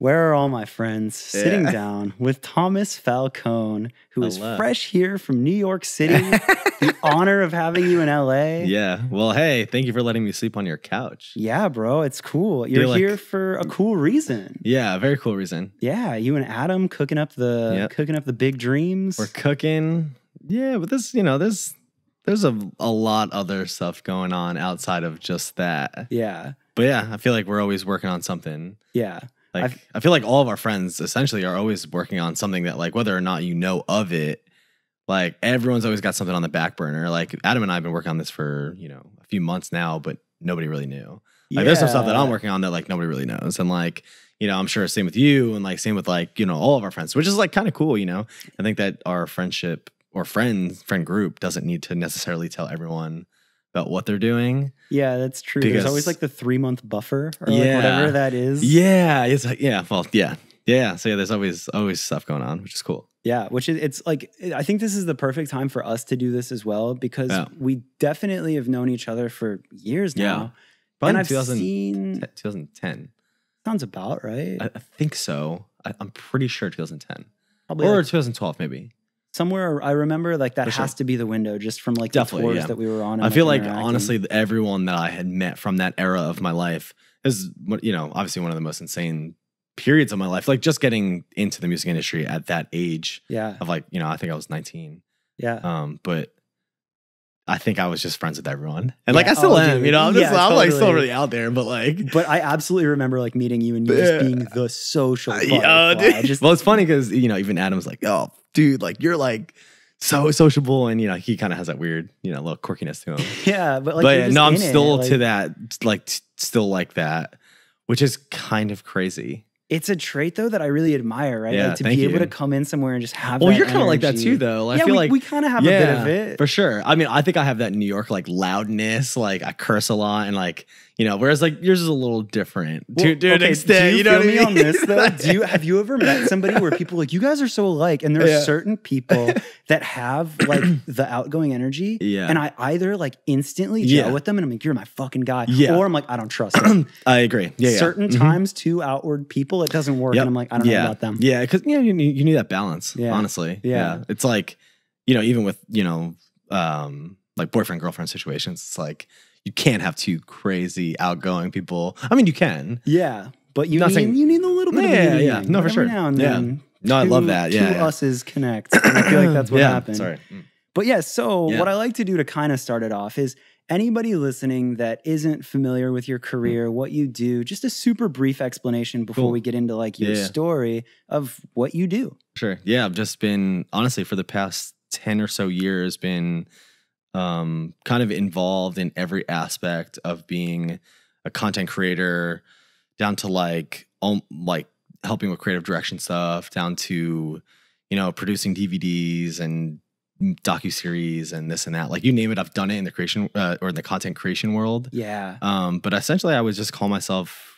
Where are all my friends? Sitting down with Thomas Falcone, who is fresh here from New York City. The honor of having you in LA. Yeah. Well, hey, thank you for letting me sleep on your couch. Yeah, bro. It's cool. You're here for a cool reason. Yeah, a very cool reason. Yeah, you and Adam cooking up the big dreams. We're cooking. Yeah, but this, there's a lot other stuff going on outside of just that. Yeah. But yeah, I feel like we're always working on something. Yeah. Like I feel like all of our friends essentially are always working on something that, like, whether or not you know of it, like everyone's always got something on the back burner. Like Adam and I have been working on this for, a few months now, but nobody really knew. Like there's some stuff that I'm working on that like nobody really knows. And like, I'm sure same with you and like same with like, all of our friends, which is like kind of cool, I think that our friendship or friend group doesn't need to necessarily tell everyone about what they're doing. Yeah, that's true. There's always like the 3-month buffer or like whatever that is. Yeah, it's like yeah. So yeah, there's always stuff going on, which is cool. Yeah, it's like I think this is the perfect time for us to do this as well because we definitely have known each other for years now. Yeah. Probably and I've seen 2010. Sounds about right. I think so. I'm pretty sure 2010. Probably or 2012 maybe. Somewhere I remember like that has to be the window just from like the tours that we were on. And, I feel like honestly everyone that I had met from that era of my life is, obviously one of the most insane periods of my life. Like just getting into the music industry at that age. Yeah. Of like, I think I was 19. Yeah. But I think I was just friends with everyone. And like I still am, I'm like still really out there, but like. But I absolutely remember like meeting you and you just being the social butterfly. Well, it's funny because, even Adam's like, oh, dude, like you're like so sociable. And, he kind of has that weird, little quirkiness to him. Yeah. But like, I'm still to that, like still like that, which is kind of crazy. It's a trait though that I really admire, right? Yeah, like to be able to come in somewhere and just have that you're kind of like that too though. I feel like we kind of have a bit of it. For sure. I mean, I think I have that New York like loudness, like I curse a lot and like, whereas like yours is a little different to an extent. Do you feel me on this though? Have you ever met somebody where people are like, you guys are so alike, and there are certain people that have like the outgoing energy, and I either like instantly gel with them and I'm like, you're my fucking guy, or I'm like, I don't trust them. I agree. Certain times, two outward people, it doesn't work, and I'm like, I don't know about them. Yeah, because you need that balance. Honestly, it's like even with like boyfriend girlfriend situations, it's like. You can't have two crazy outgoing people. I mean, you can. Yeah, but you need a little bit of yin. Yeah, no, for sure. Now and then, no, I love that. Yeah, two us's connect. And I feel like that's what happened. Sorry. But what I like to do to kind of start it off is anybody listening that isn't familiar with your career, what you do, just a super brief explanation before we get into like your story of what you do. Sure. Yeah, I've just been, honestly, for the past 10 or so years, been kind of involved in every aspect of being a content creator, down to like helping with creative direction stuff, down to producing DVDs and docuseries and this and that. Like you name it, I've done it in the creation or in the content creation world. Yeah. But essentially, I would just call myself,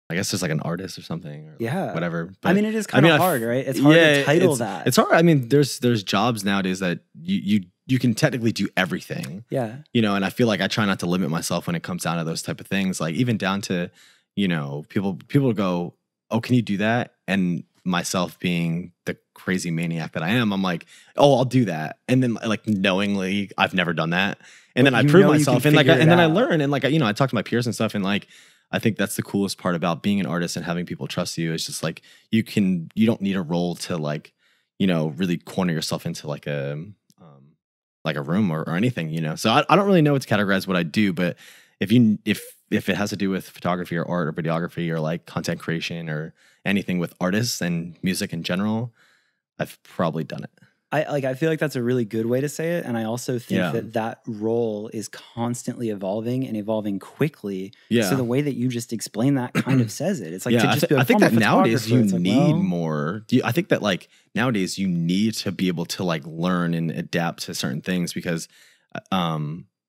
I guess, just like an artist or something, or whatever. But, I mean, it is kind of hard, right? It's hard to title that. It's hard. I mean, there's jobs nowadays that you can technically do everything. Yeah. And I feel like I try not to limit myself when it comes down to those type of things. Like even down to, people go, oh, can you do that? And myself being the crazy maniac that I am, I'm like, oh, I'll do that. And then like knowingly, I've never done that. And then I prove myself and then I learn and like, I talk to my peers and stuff, and like, I think that's the coolest part about being an artist and having people trust you. It's just like you don't need a role to like, really corner yourself into like a room or anything, So I don't really know what to categorize what I do, but if it has to do with photography or art or videography or like content creation or anything with artists and music in general, I've probably done it. I feel like that's a really good way to say it, and I also think that role is constantly evolving and evolving quickly. Yeah. So the way that you just explain that kind of says it. It's like to just be like, I think that nowadays you need more. I think that like nowadays you need to be able to like learn and adapt to certain things because, like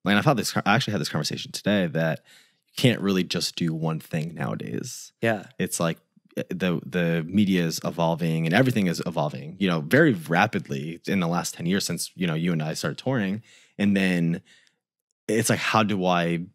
I actually had this conversation today that you can't really just do one thing nowadays. Yeah. It's like the media is evolving and everything is evolving, very rapidly in the last 10 years since, you and I started touring. And then it's like, how do I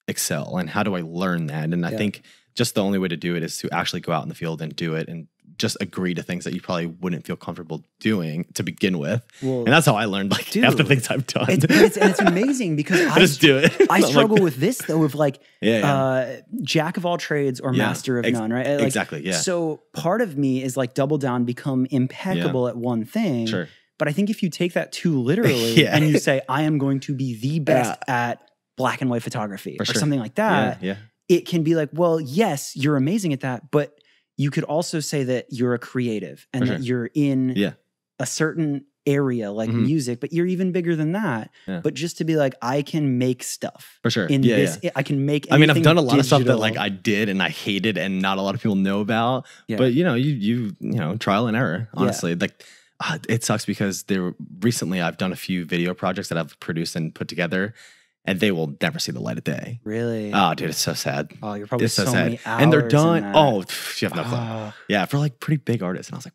excel and how do I learn that? And I think just the only way to do it is to actually go out in the field and do it and just agree to things that you probably wouldn't feel comfortable doing to begin with. Well, and that's how I learned like half the things I've done. It's amazing because I just do it. I struggle with this though, of like jack of all trades or master of none, right? Like, exactly. Yeah. So part of me is like double down, become impeccable at one thing. Sure. But I think if you take that too literally and you say, I am going to be the best at black and white photography or something like that, it can be like, well, yes, you're amazing at that, but you could also say that you're a creative and that you're in a certain area like music, but you're even bigger than that. Yeah. But just to be like, I can make stuff. For sure. In this, I can make I mean, I've done a lot of stuff that like I did and I hated and not a lot of people know about. Yeah. But you know, trial and error, honestly. Like it sucks because recently I've done a few video projects that I've produced and put together. And they will never see the light of day. Really? Oh, dude, it's so sad. Oh, you're probably so many hours. And they're done. Oh, you have no clue. Yeah, for like pretty big artists. And I was like,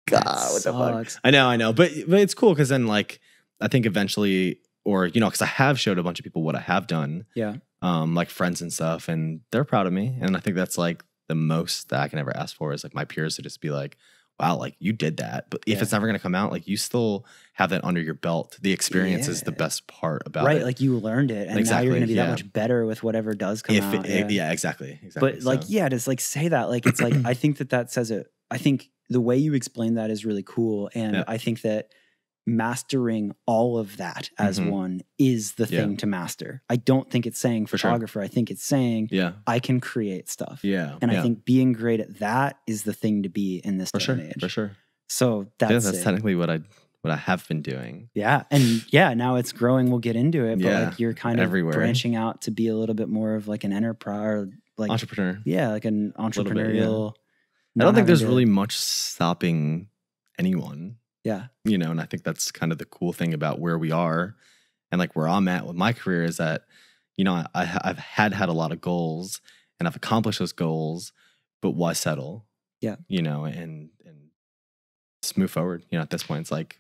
God, what the fuck? I know. But it's cool because then like, I think eventually, or, because I have showed a bunch of people what I have done. Yeah. Like friends and stuff. And they're proud of me. And I think that's like the most that I can ever ask for is like my peers to just be like, wow, like you did that. But if it's never going to come out, like you still have that under your belt. The experience is the best part about it. Right. Like you learned it. And now you're going to be that much better with whatever does come out. Exactly. But like, just like say that. Like, it's like, I think that says it. I think the way you explain that is really cool. And I think that mastering all of that as one is the thing to master. I don't think it's saying photographer. I think it's saying I can create stuff. Yeah. And I think being great at that is the thing to be in this day and age. For sure. So that's technically what I have been doing. Yeah. And now it's growing. We'll get into it. But like you're kind of branching out to be a little bit more of like an enterprise or like entrepreneur. Yeah, like an entrepreneurial. I don't think there's really much stopping anyone. Yeah. And I think that's kind of the cool thing about where we are and like where I'm at with my career is that, I've had a lot of goals and I've accomplished those goals, but why settle? Yeah. And just move forward. At this point, it's like,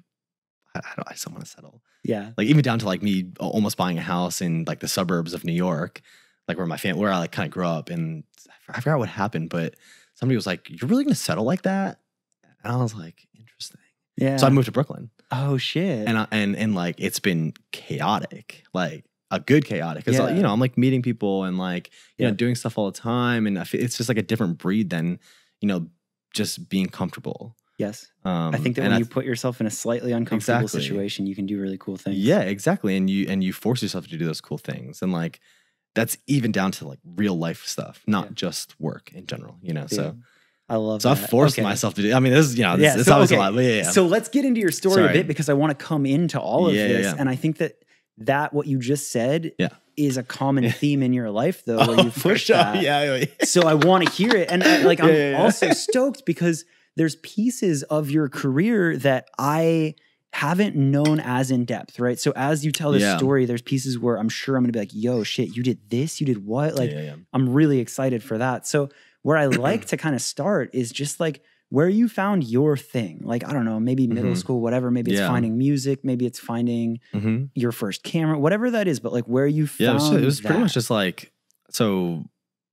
I still want to settle. Yeah. Like even down to like me almost buying a house in like the suburbs of New York, like where I like kind of grew up, and I forgot what happened, but somebody was like, "You're really going to settle like that?" And I was like, "Interesting." Yeah. So I moved to Brooklyn. Oh shit. And like it's been chaotic, like a good chaotic. Because I'm like meeting people and like doing stuff all the time, and it's just like a different breed than just being comfortable. Yes. I think that when you put yourself in a slightly uncomfortable situation, you can do really cool things. Yeah, exactly. And you force yourself to do those cool things, and like that's even down to like real life stuff, not just work in general. So. I love so that. I've forced myself to do. I mean, this is this obviously a lot. But So let's get into your story a bit because I want to come into all of this, and I think that what you just said is a common theme in your life, though, where you push that. Yeah. So I want to hear it, and I'm also stoked because there's pieces of your career that I haven't known as in depth, right? So as you tell this story, there's pieces where I'm sure I'm going to be like, "Yo, shit, you did this, you did what?" Like, I'm really excited for that. So. Where I like to kind of start is just like where you found your thing. Like, I don't know, maybe middle school, whatever. Maybe it's finding music. Maybe it's finding your first camera, whatever that is. But like where you found it was pretty much just like, so,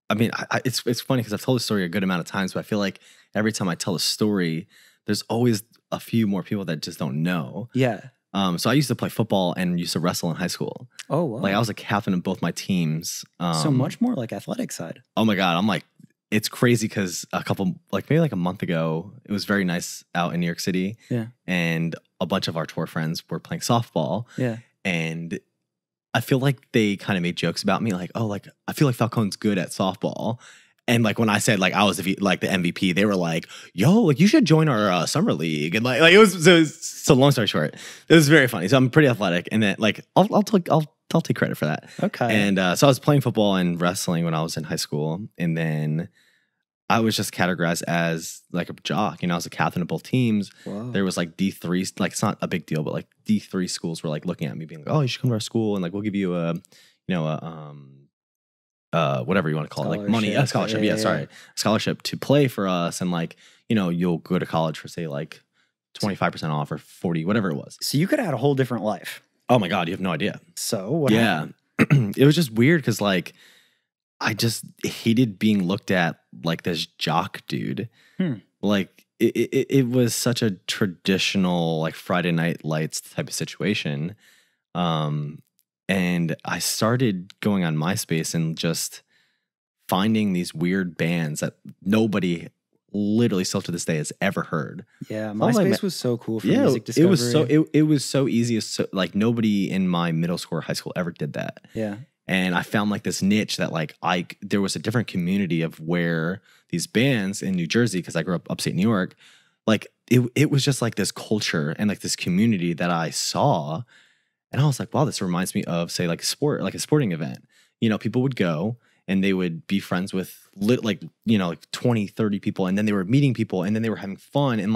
I mean, it's funny because I've told the story a good amount of times, but I feel like every time I tell a story, there's always a few more people that just don't know. Yeah. So I used to play football and used to wrestle in high school. Oh, wow. Like I was a captain of both my teams. So much more like athletic side. Oh my God. I'm like, it's crazy because maybe a month ago, it was very nice out in New York City. Yeah. And a bunch of our tour friends were playing softball. Yeah. And I feel like they kind of made jokes about me, like, oh, like, I feel like Falcone's good at softball. And like when I said like I was like the MVP, they were like, yo, like you should join our summer league. And like it was so long story short, it was very funny. So I'm pretty athletic. And then like I'll take credit for that. Okay. And so I was playing football and wrestling when I was in high school. And then I was just categorized as like a jock. I was a captain of both teams. Whoa. There was like D3, like it's not a big deal, but like D3 schools were like looking at me being like, oh, you should come to our school and like we'll give you whatever you want to call it, like money, a scholarship. Yeah, scholarship to play for us. And like, you'll go to college for say like 25% off or 40, whatever it was. So you could have had a whole different life. Oh my God, you have no idea. So what happened? It was just weird because like I just hated being looked at like this jock dude. Like it was such a traditional like Friday Night Lights type of situation. And I started going on MySpace and just finding these weird bands that nobody literally still to this day has ever heard. Yeah, MySpace was so cool for music discovery. It was so easy. Like nobody in my middle school or high school ever did that. Yeah. And I found like this niche that like there was a different community of where these bands in New Jersey, because I grew up upstate New York, like it was just like this culture and like this community that I saw. And I was like, wow, this reminds me of, say, like a sporting event. You know, people would go and they would be friends with like 20, 30 people. And then they were meeting people and then they were having fun. And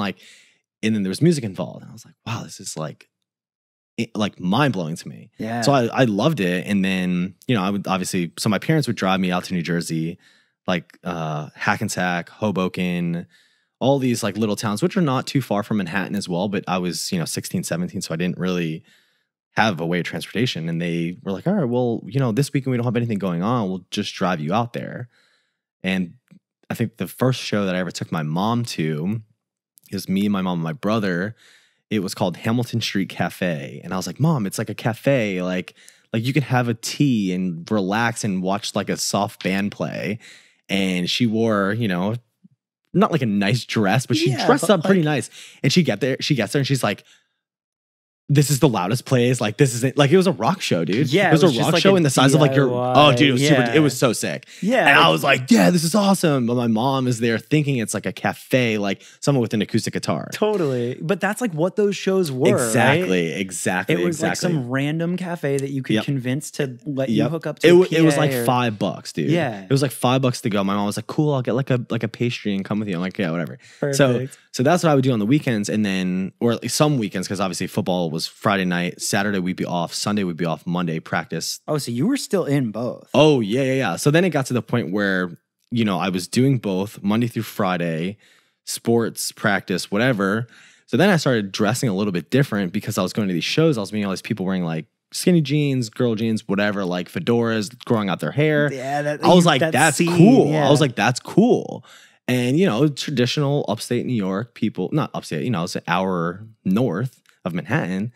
then there was music involved. And I was like, wow, this is like mind blowing to me. Yeah. So I loved it. And then, I would obviously, so my parents would drive me out to New Jersey, like Hackensack, Hoboken, all these like little towns, which are not too far from Manhattan as well. But I was, 16, 17. So I didn't really have a way of transportation. And they were like, all right, well, this weekend we don't have anything going on. We'll just drive you out there. And I think the first show that I ever took my mom to, it was me, my mom, and my brother. It was called Hamilton Street Cafe. And I was like, Mom, it's like a cafe. Like you could have a tea and relax and watch like a soft band play. And she wore, not like a nice dress, but she dressed up pretty nice. And she gets there and she's like, this is the loudest place. Like, this isn't like, it was a rock show, dude. Yeah. It was a rock show in the size of like dude, it was it was so sick. Yeah. And I was like, yeah, this is awesome. But my mom is there thinking it's like a cafe, like someone with an acoustic guitar. Totally. But that's like what those shows were. Exactly. Right? Exactly. It was like some random cafe that you could convince to let you hook up to. It was like $5, dude. Yeah. It was like $5 to go. My mom was like, cool, I'll get like a pastry and come with you. I'm like, yeah, whatever. Perfect. So that's what I would do on the weekends. And then, or at least some weekends, because obviously football was Friday night, Saturday we'd be off, Sunday we'd be off, Monday practice. Oh, so you were still in both. Oh, yeah. So then it got to the point where, I was doing both Monday through Friday, sports, practice, whatever. So then I started dressing a little bit different because I was going to these shows. I was meeting all these people wearing like skinny jeans, girl jeans, whatever, like fedoras, growing out their hair. Yeah, I was like, that's cool. Yeah. I was like, that's cool. And, traditional upstate New York people, not upstate, it's an hour north of Manhattan.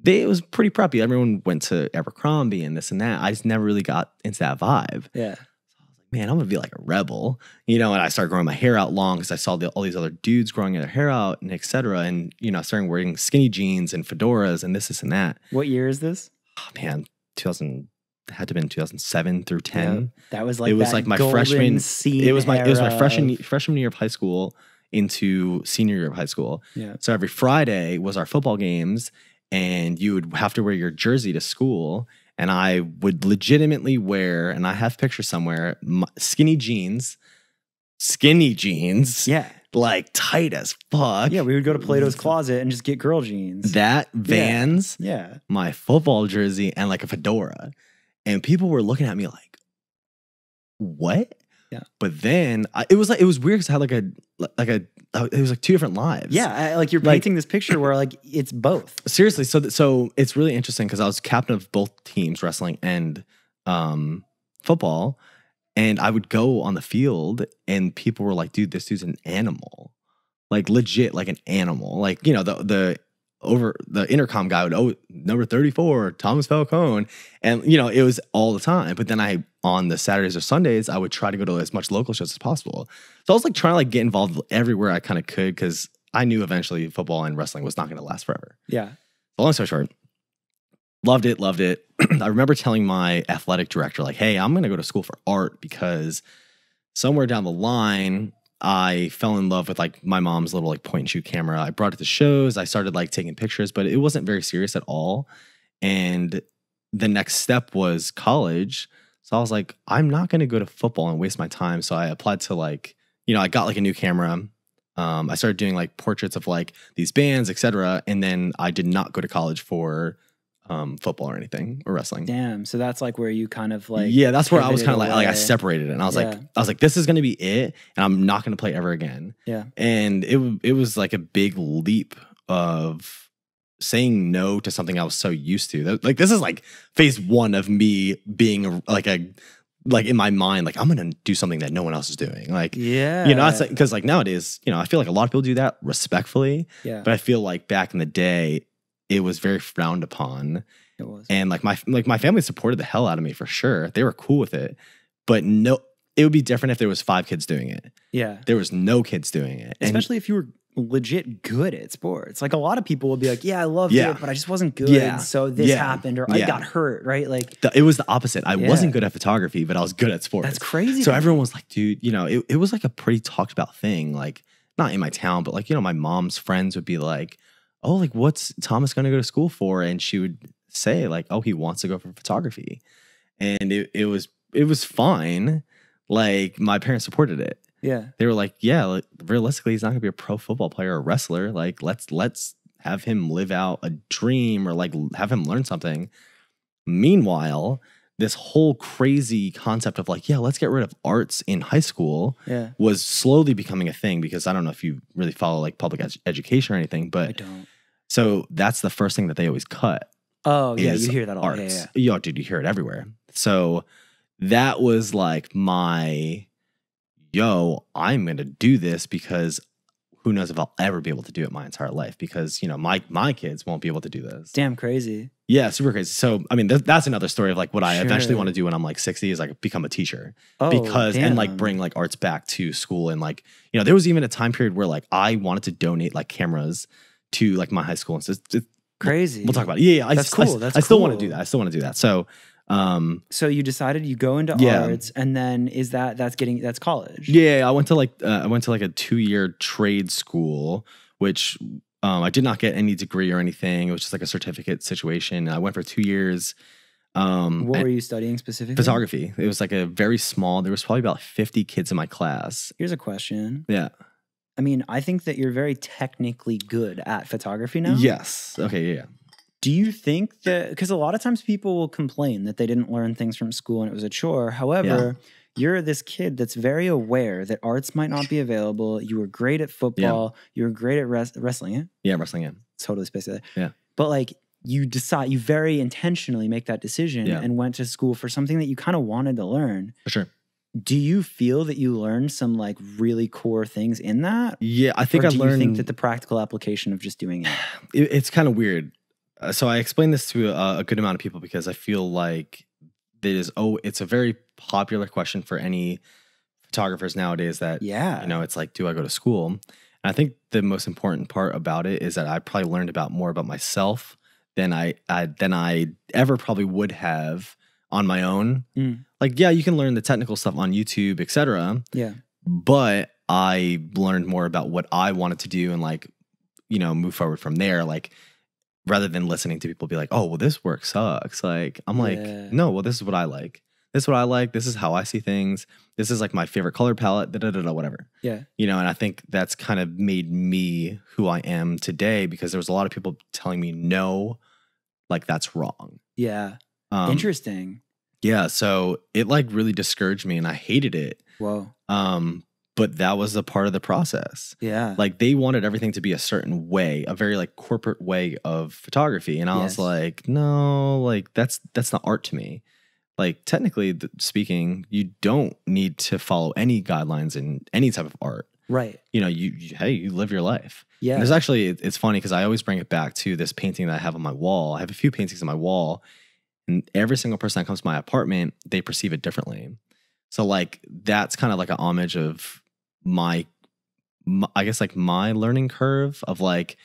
It was pretty preppy. Everyone went to Abercrombie and this and that. I just never really got into that vibe. Yeah. So I was like, man, I'm going to be like a rebel, and I started growing my hair out long because I saw all these other dudes growing their hair out and et cetera. And, I started wearing skinny jeans and fedoras and this and that. What year is this? Oh, man, 2000. Had to have been 2007 through 10. Yeah, that was like, it was like my freshman scene. It was my freshman year of high school into senior year of high school. Yeah. So every Friday was our football games, and you would have to wear your jersey to school. And I would legitimately wear, and I have pictures somewhere, skinny jeans. Yeah. Like tight as fuck. Yeah, we would go to Plato's Closet and just get girl jeans. That, Vans, yeah. My football jersey, and like a fedora. And people were looking at me like, what? Yeah. But then it was weird because I had it was like two different lives. Yeah. Like you're painting this picture where like it's both. Seriously. So it's really interesting because I was captain of both teams, wrestling and football. And I would go on the field and people were like, dude, this dude's an animal. Like legit, like an animal. Like, the intercom guy would, number 34, Thomas Falcone. And, it was all the time. But then on the Saturdays or Sundays, I would try to go to as much local shows as possible. So I was like trying to like get involved everywhere I kind of could because I knew eventually football and wrestling was not going to last forever. Yeah. So long story short, loved it. I remember telling my athletic director, like, hey, I'm going to go to school for art because somewhere down the line, I fell in love with like my mom's little like point and shoot camera. I brought it to shows. I started like taking pictures, but it wasn't very serious at all. And the next step was college. So I was like, I'm not going to go to football and waste my time. So I applied to like, I got like a new camera. I started doing like portraits of like these bands, etc. And then I did not go to college for football or anything or wrestling. Damn. So that's like where you kind of like, yeah, that's where I was kind of like I separated it. And I was like, this is going to be it. And I'm not going to play ever again. Yeah. And it was like a big leap of saying no to something I was so used to. Like, this is like phase one of me being like a like in my mind, like I'm going to do something that no one else is doing. Like, yeah, you know, it's like, because like nowadays, you know, I feel like a lot of people do that respectfully. Yeah. But I feel like back in the day, it was very frowned upon. It was. And like my family supported the hell out of me for sure. They were cool with it. But no, it would be different if there was 5 kids doing it. Yeah. There was no kids doing it. Especially if you were legit good at sports. Like a lot of people will be like, yeah, I loved it, but I just wasn't good. So this happened, or I got hurt, right? Like it was the opposite. I wasn't good at photography, but I was good at sports. That's crazy. So everyone was like, dude, you know, it was like a pretty talked about thing. Like not in my town, but like, you know, my mom's friends would be like, oh, like what's Thomas going to go to school for? And she would say like, oh, he wants to go for photography. And it was fine. Like my parents supported it. Yeah. They were like, yeah, like, realistically, he's not gonna be a pro football player or wrestler. Like, let's have him live out a dream or like have him learn something. Meanwhile, this whole crazy concept of like, yeah, let's get rid of arts in high school was slowly becoming a thing, because I don't know if you really follow like public education or anything, but I don't. So that's the first thing that they always cut. Oh, yeah, you hear that a lot. Arts. Yeah, dude, you hear it everywhere. So that was like my, yo, I'm going to do this because who knows if I'll ever be able to do it my entire life, because, you know, my kids won't be able to do this. Damn crazy. Yeah, super crazy. So, I mean, that's another story of like what I eventually want to do when I'm like 60 is like become a teacher. And like bring like arts back to school. And like, you know, there was even a time period where like I wanted to donate like cameras to like my high school. And so it's crazy. We'll talk about it. Yeah, that's cool. I still want to do that. I still want to do that. So, so you decided you go into arts, and then that's college? Yeah, I went to like a 2-year trade school, which I did not get any degree or anything. It was just like a certificate situation. I went for 2 years. What were you studying specifically? Photography. It was like a very small. There was probably about 50 kids in my class. Here's a question. Yeah. I mean, I think that you're very technically good at photography now. Yes. Okay. Yeah. Do you think that, because a lot of times people will complain that they didn't learn things from school and it was a chore. However, you're this kid that's very aware that arts might not be available. You were great at football. You were great at wrestling. Yeah, wrestling. Yeah. Totally spaced there. Yeah. But like you very intentionally make that decision and went to school for something that you kind of wanted to learn. For sure. Do you feel that you learned some like really core things in that? Yeah, I think I learned. Do you think that the practical application of just doing it's kind of weird. So I explained this to a good amount of people because I feel like it's a very popular question for any photographers nowadays that, you know, it's like, do I go to school? And I think the most important part about it is that I probably learned more about myself than I ever probably would have on my own. Like, yeah, you can learn the technical stuff on YouTube, etc. Yeah. But I learned more about what I wanted to do and like, you know, move forward from there. Like, rather than listening to people be like, oh, well, this work sucks. Like, I'm like, no, well, this is what I like. This is what I like. This is how I see things. This is like my favorite color palette, whatever. Yeah. You know, and I think that's kind of made me who I am today, because there was a lot of people telling me, no, like that's wrong. Yeah. Interesting. Yeah. So it like really discouraged me and I hated it. Whoa. But that was a part of the process. Yeah. Like they wanted everything to be a certain way, a very like corporate way of photography. And I was like, no, like that's not art to me. Like technically speaking, you don't need to follow any guidelines in any type of art. Right. You know, you live your life. Yeah. And there's actually, it's funny because I always bring it back to this painting that I have on my wall. I have a few paintings on my wall, and every single person that comes to my apartment, they perceive it differently. So like, that's kind of like an homage of my I guess like my learning curve of like,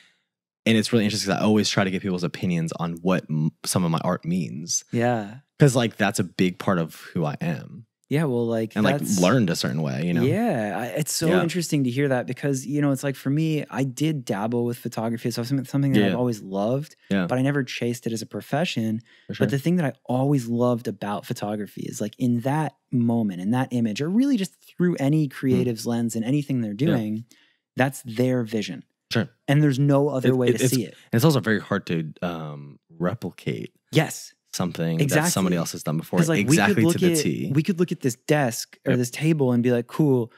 and it's really interesting because I always try to get people's opinions on what some of my art means. Yeah. Because like, that's a big part of who I am. Yeah, well, like, and like learned a certain way, you know? Yeah, it's so interesting to hear that because, you know, it's like for me, I did dabble with photography. So something that I've always loved, but I never chased it as a profession. Sure. But the thing that I always loved about photography is like in that moment, in that image, or really just through any creative's lens and anything they're doing, that's their vision. Sure. And there's no other way to see it. And it's also very hard to replicate. Yes. Something that somebody else has done before, like, exactly to the T. We could look at this desk or this table and be like, cool.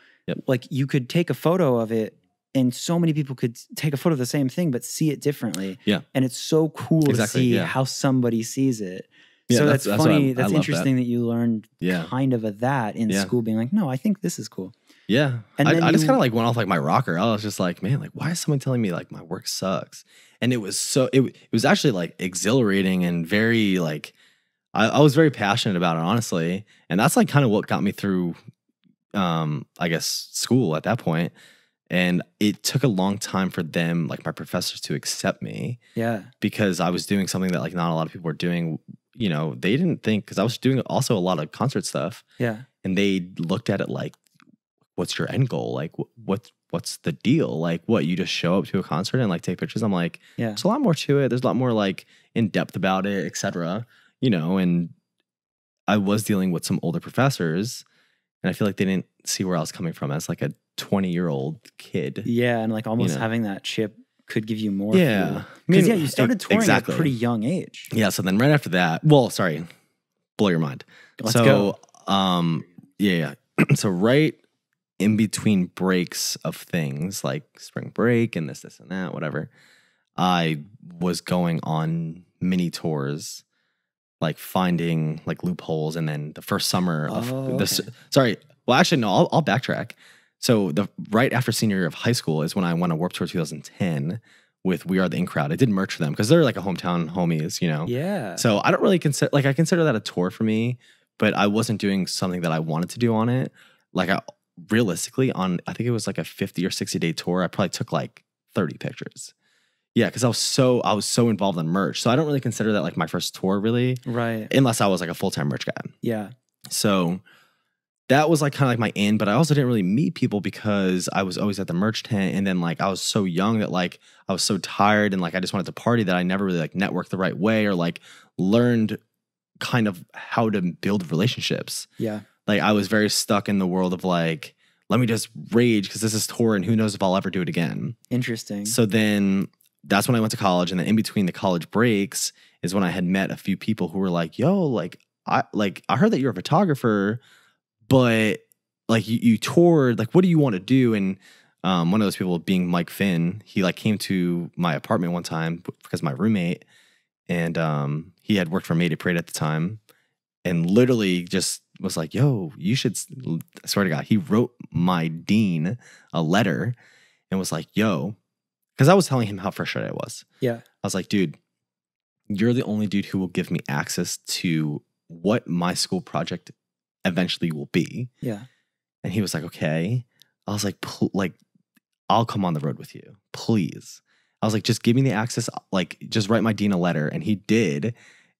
Like you could take a photo of it and so many people could take a photo of the same thing but see it differently. Yeah. And it's so cool to see how somebody sees it. Yeah, so that's funny. That's interesting that you learned kind of that in school, being like, no, I think this is cool. Yeah. And I just kind of like went off like my rocker. I was just like, man, like, why is someone telling me like my work sucks? And it was it was actually like exhilarating and very like, I was very passionate about it, honestly. And that's like kind of what got me through, I guess, school at that point. And it took a long time for them, like my professors, to accept me. Yeah. Because I was doing something that like not a lot of people were doing. You know, they didn't think, because I was doing also a lot of concert stuff. Yeah. And they looked at it like, what's your end goal? Like, what's the deal? Like, what, you just show up to a concert and like take pictures? I'm like, yeah, there's a lot more to it. There's a lot more like in depth about it, etc. You know, and I was dealing with some older professors, and I feel like they didn't see where I was coming from as like a 20-year-old kid. Yeah, and like almost having that chip could give you more. Yeah. Because you started touring at a pretty young age. Yeah, so then right after that, well, sorry, blow your mind. Let's go. Yeah. So right in between breaks of things like spring break and this and that, whatever, I was going on mini tours, like finding like loopholes. And then the first summer of this, sorry, well, actually, no, I'll backtrack. So right after senior year of high school is when I went on Warped Tour 2010 with We Are the In Crowd. I did merch for them because they're like a hometown homies, you know? Yeah. So I don't really consider, like, I consider that a tour for me, but I wasn't doing something that I wanted to do on it. Like, realistically, on, I think it was like a 50 or 60 day tour, I probably took like 30 pictures. Yeah, because I was so involved in merch. So I don't really consider that like my first tour, really. Right. Unless I was like a full-time merch guy. Yeah. So that was like kind of like my in, but I also didn't really meet people because I was always at the merch tent. And then like I was so young that like I was so tired and like I just wanted to party that I never really like networked the right way or like learned kind of how to build relationships. Yeah. Like I was very stuck in the world of like, let me just rage because this is tour and who knows if I'll ever do it again. Interesting. So then that's when I went to college. And then in between the college breaks is when I had met a few people who were like, yo, like I heard that you're a photographer, but like you toured, like, what do you want to do? And one of those people being Mike Finn, he like came to my apartment one time because my roommate, and he had worked for Mayday Parade at the time, and literally just was like, yo, you should, I swear to God, he wrote my dean a letter and was like, yo, because I was telling him how frustrated I was. Yeah. I was like, dude, you're the only dude who will give me access to what my school project eventually will be. Yeah. And he was like, okay. I was like, I'll come on the road with you, please. I was like, just give me the access, like just write my dean a letter. And he did.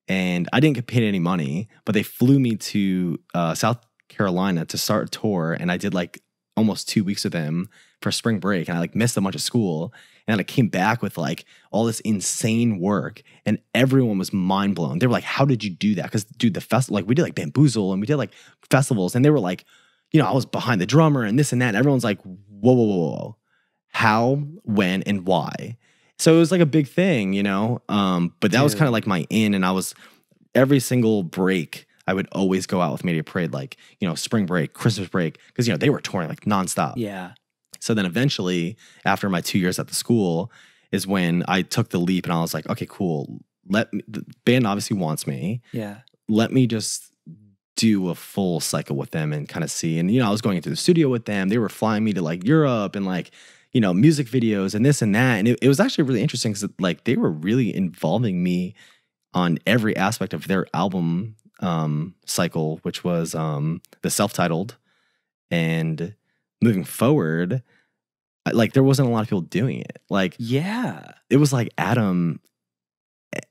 And I didn't get paid any money, but they flew me to South Carolina to start a tour. And I did like almost 2 weeks with him for spring break. And I like missed a bunch of school. And I came back with like all this insane work, and everyone was mind blown. They were like, how did you do that? Because dude, the festival, like we did like Bamboozle and we did like festivals, and they were like, you know, I was behind the drummer and this and that. And everyone's like, whoa. How, when, and why? So it was like a big thing, you know? But that was kind of like my in, and I was, every single break, I would always go out with Mayday Parade, like, you know, spring break, Christmas break, because, you know, they were touring like nonstop. Yeah. So then eventually, after my 2 years at the school, is when I took the leap and I was like, okay, cool. The band obviously wants me. Yeah. Let me just do a full cycle with them and kind of see. And, you know, I was going into the studio with them. They were flying me to like Europe and like, you know, music videos and this and that. And it was actually really interesting because like they were really involving me on every aspect of their album cycle, which was the self-titled. And moving forward, like there wasn't a lot of people doing it. Like, yeah, it was like Adam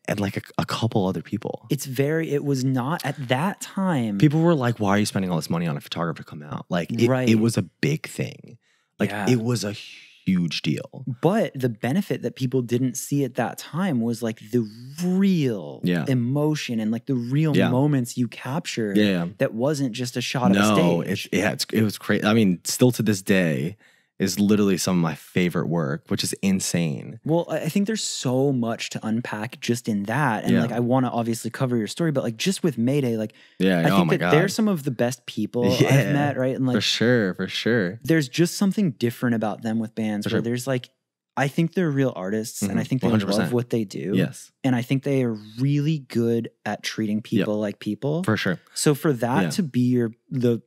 and like a couple other people. It was not at that time. People were like, why are you spending all this money on a photographer to come out? Like it was a big thing. Like it was a huge deal. But the benefit that people didn't see at that time was like the real emotion and like the real moments you captured. Yeah. That wasn't just a shot of a stage. It was crazy. I mean, still to this day is literally some of my favorite work, which is insane. Well, I think there's so much to unpack just in that. And like, I want to obviously cover your story, but like just with Mayday, like, I think that they're some of the best people I've met, right? And like, for sure. There's just something different about them with bands where there's like I think they're real artists, and I think they 100%. Love what they do. Yes. And I think they are really good at treating people like people. For sure. So for that to be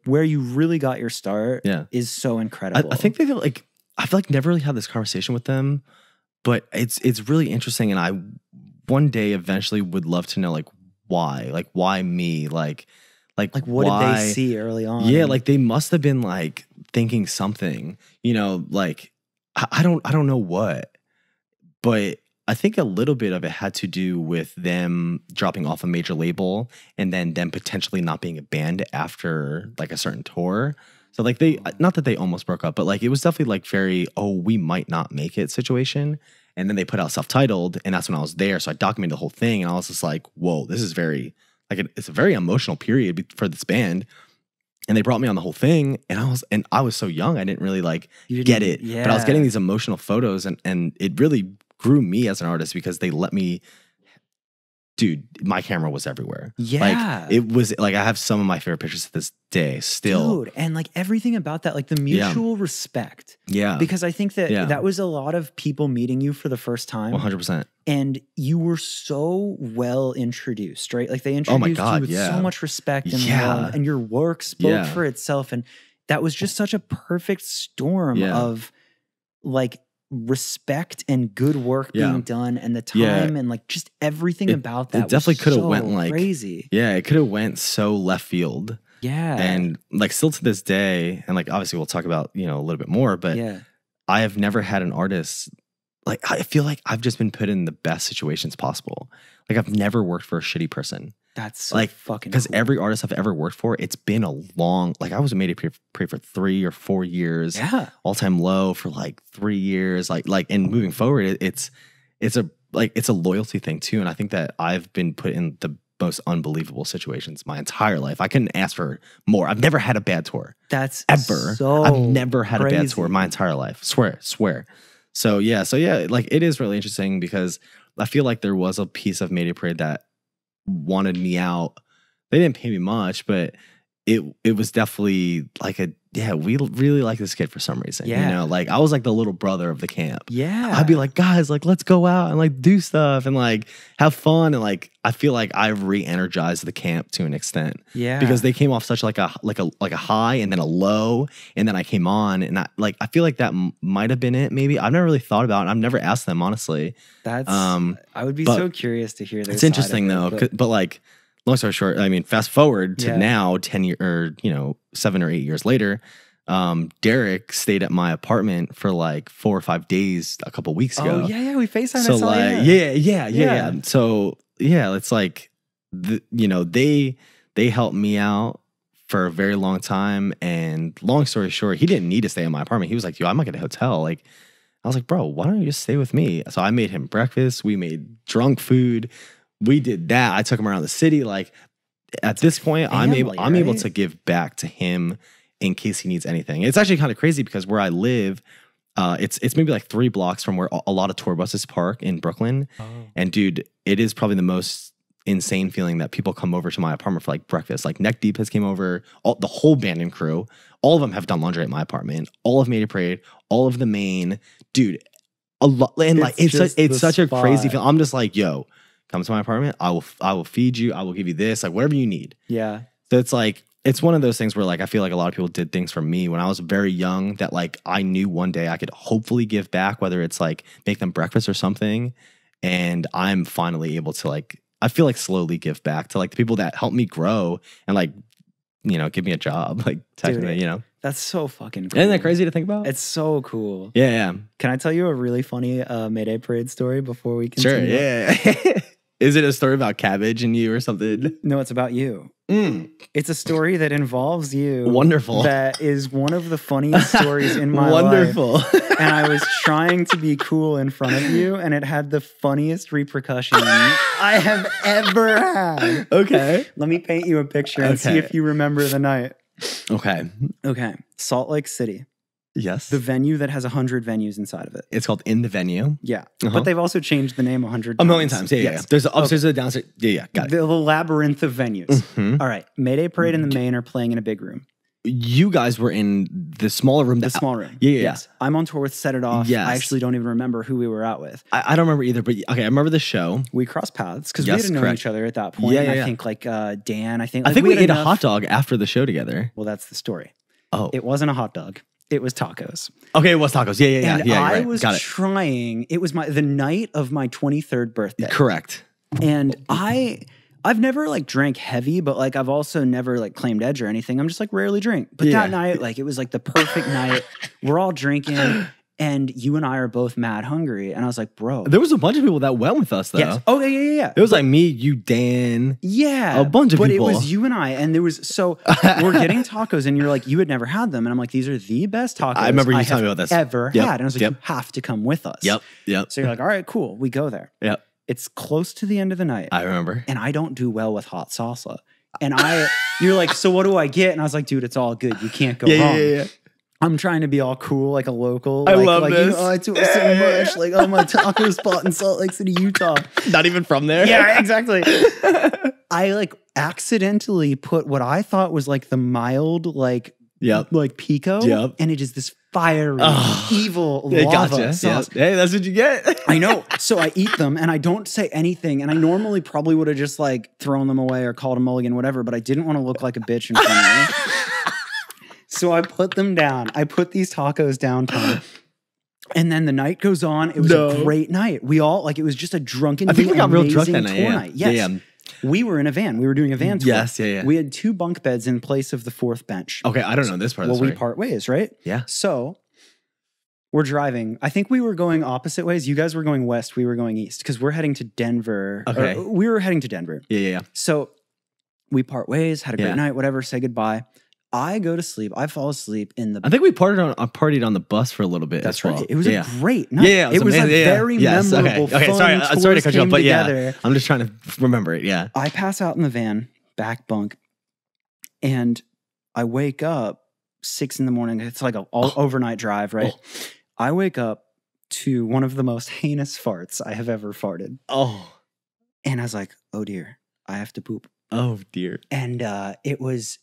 where you really got your start is so incredible. I think they feel like, I feel like never really had this conversation with them, but it's really interesting. And I one day eventually would love to know like why me? Like what did they see early on? Yeah, like they must have been like thinking something, you know, like I don't know what, but I think a little bit of it had to do with them dropping off a major label and then them potentially not being a band after like a certain tour. So like not that they almost broke up, but like it was definitely like very, we might not make it situation. And then they put out self-titled, and that's when I was there. So I documented the whole thing, and I was just like, whoa, this is very, like it's a very emotional period for this band. And they brought me on the whole thing, and I was so young, I didn't really like get it. Yeah. But I was getting these emotional photos, and it really grew me as an artist because they let me. Dude, my camera was everywhere. Yeah. Like, it was like I have some of my favorite pictures to this day still. Dude, and like everything about that, like the mutual respect. Yeah. Because I think that that was a lot of people meeting you for the first time. 100%. And you were so well introduced, right? Like they introduced you with so much respect and love, and your work spoke for itself. And that was just such a perfect storm of like respect and good work being done, and the time and like just everything about that. It definitely could have went like crazy. Yeah, it could have went so left field. Yeah, and like still to this day, and like obviously we'll talk about a little bit more, but I have never had an artist like I feel like I've just been put in the best situations possible. Like I've never worked for a shitty person. That's so like fucking because cool. Every artist I've ever worked for, it's been a long, like I was a Mayday Parade for 3 or 4 years. Yeah. All Time Low for like 3 years. Like and moving forward, it's a loyalty thing too. And I think that I've been put in the most unbelievable situations my entire life. I couldn't ask for more. I've never had a bad tour. That's ever. So I've never had crazy. A bad tour my entire life. Swear. So yeah, like it is really interesting because I feel like there was a piece of Mayday Parade that wanted me out. They didn't pay me much, but it was definitely like we really like this kid for some reason. Yeah. You know, like I was like the little brother of the camp. Yeah. I'd be like, guys, like let's go out and like do stuff and like have fun. And like I feel like I've re-energized the camp to an extent. Yeah. Because they came off such like a high and then a low. And then I came on and I feel like that might have been it, maybe. I've never really thought about it. I've never asked them, honestly. That's I would be so curious to hear their It's interesting though, but like long story short, I mean, fast forward to now, 10 years or 7 or 8 years later, Derek stayed at my apartment for like 4 or 5 days a couple weeks ago. Oh yeah, we FaceTimed. So like, yeah. So yeah, it's like, they helped me out for a very long time. And long story short, he didn't need to stay in my apartment. He was like, yo, I might get a hotel. Like, I was like, bro, why don't you just stay with me? So I made him breakfast. We made drunk food. We did that. I took him around the city. Like at this point, I'm able to give back to him in case he needs anything. It's actually kind of crazy because where I live, it's maybe like 3 blocks from where a lot of tour buses park in Brooklyn. Oh. And dude, it is probably the most insane feeling that people come over to my apartment for like breakfast. Like Neck Deep has came over, the whole band and crew. All of them have done laundry at my apartment. All of Mayday Parade, all of the main, dude. A lot, and like it's such a crazy feeling. I'm just like, yo, come to my apartment. I will feed you. I will give you this, like whatever you need. Yeah. So it's like, it's one of those things where like, I feel like a lot of people did things for me when I was very young that like, I knew one day I could hopefully give back, whether it's like make them breakfast or something. And I'm finally able to like, I feel like slowly give back to like the people that helped me grow and like, give me a job, like technically, That's so fucking cool. Isn't that crazy to think about? It's so cool. Yeah. Can I tell you a really funny Mayday Parade story before we continue? Sure, yeah. Is it a story about cabbage and you or something? No, it's about you. It's a story that involves you. Wonderful. That is one of the funniest stories in my Wonderful. life. And I was trying to be cool in front of you, and it had the funniest repercussions I have ever had. Okay. Let me paint you a picture and see if you remember the night. Okay. Salt Lake City. Yes. The venue that has 100 venues inside of it. It's called In the Venue. Yeah. But they've also changed the name 100 times. A million times. Yeah. There's the upstairs and the downstairs. Yeah. Got it. The labyrinth of venues. All right. Mayday Parade and the Main are playing in a big room. you guys were in the smaller room. The small room. Yeah. Yes. I'm on tour with Set It Off. Yes. I actually don't even remember who we were out with. I don't remember either, but okay, I remember the show. We crossed paths because we didn't know each other at that point. Yeah. I think like Dan, I think we ate a hot dog after the show together. Well, that's the story. Oh. It wasn't a hot dog. It was tacos. Okay, it was tacos. Yeah. And I was trying. It was the night of my 23rd birthday. Correct. And I've never like drank heavy, but like I've also never like claimed edge or anything. I'm just like rarely drink. But that night, like it was like the perfect night. We're all drinking. And you and I are both mad hungry. And I was like, bro. There was a bunch of people that went with us, though. Yes. Oh, yeah. It was like me, you, Dan. Yeah. A bunch of people. But it was you and I. And there was, so we're getting tacos. And you're like, you had never had them. And I'm like, these are the best tacos I remember you telling me about this. Ever had. And I was like, you have to come with us. Yep. So you're like, all right, cool. We go there. Yep. It's close to the end of the night. I remember. And I don't do well with hot salsa. And you're like, so what do I get? And I was like, dude, it's all good. You can't go wrong. Yeah. I'm trying to be all cool, like a local. I love this. You know, I do it so much. Like, oh, my taco spot in Salt Lake City, Utah. Not even from there. Yeah, exactly. I like accidentally put what I thought was like the mild, like pico. Yep. And it is this fiery, evil lava sauce. Hey, that's what you get. I know. So I eat them and I don't say anything. And I normally probably would have just like thrown them away or called a mulligan, whatever. But I didn't want to look like a bitch in front of me. So I put them down. I put these tacos down, Tom. And then the night goes on. It was a great night. We all, like, it was just a drunken, I think we got real drunk that night. Yes. Yeah. We were in a van. We were doing a van tour. Yes, yeah. We had 2 bunk beds in place of the 4th bench. Okay, I don't know this part of the story. We part ways, right? Yeah. So we're driving. I think we were going opposite ways. You guys were going west. We were going east because we're heading to Denver. Okay. We were heading to Denver. Yeah. So we part ways, had a great night, whatever, say goodbye. I go to sleep. I fall asleep in the. I think we partied on the bus for a little bit. That's as well. right. It was a great night. Yeah, it was a very memorable. Okay. Sorry to cut you off, but I'm just trying to remember it. Yeah. I pass out in the van, back bunk, and I wake up 6 a.m. It's like an overnight drive, right? I wake up to one of the most heinous farts I have ever farted. And I was like, oh dear, I have to poop. Oh dear. And it was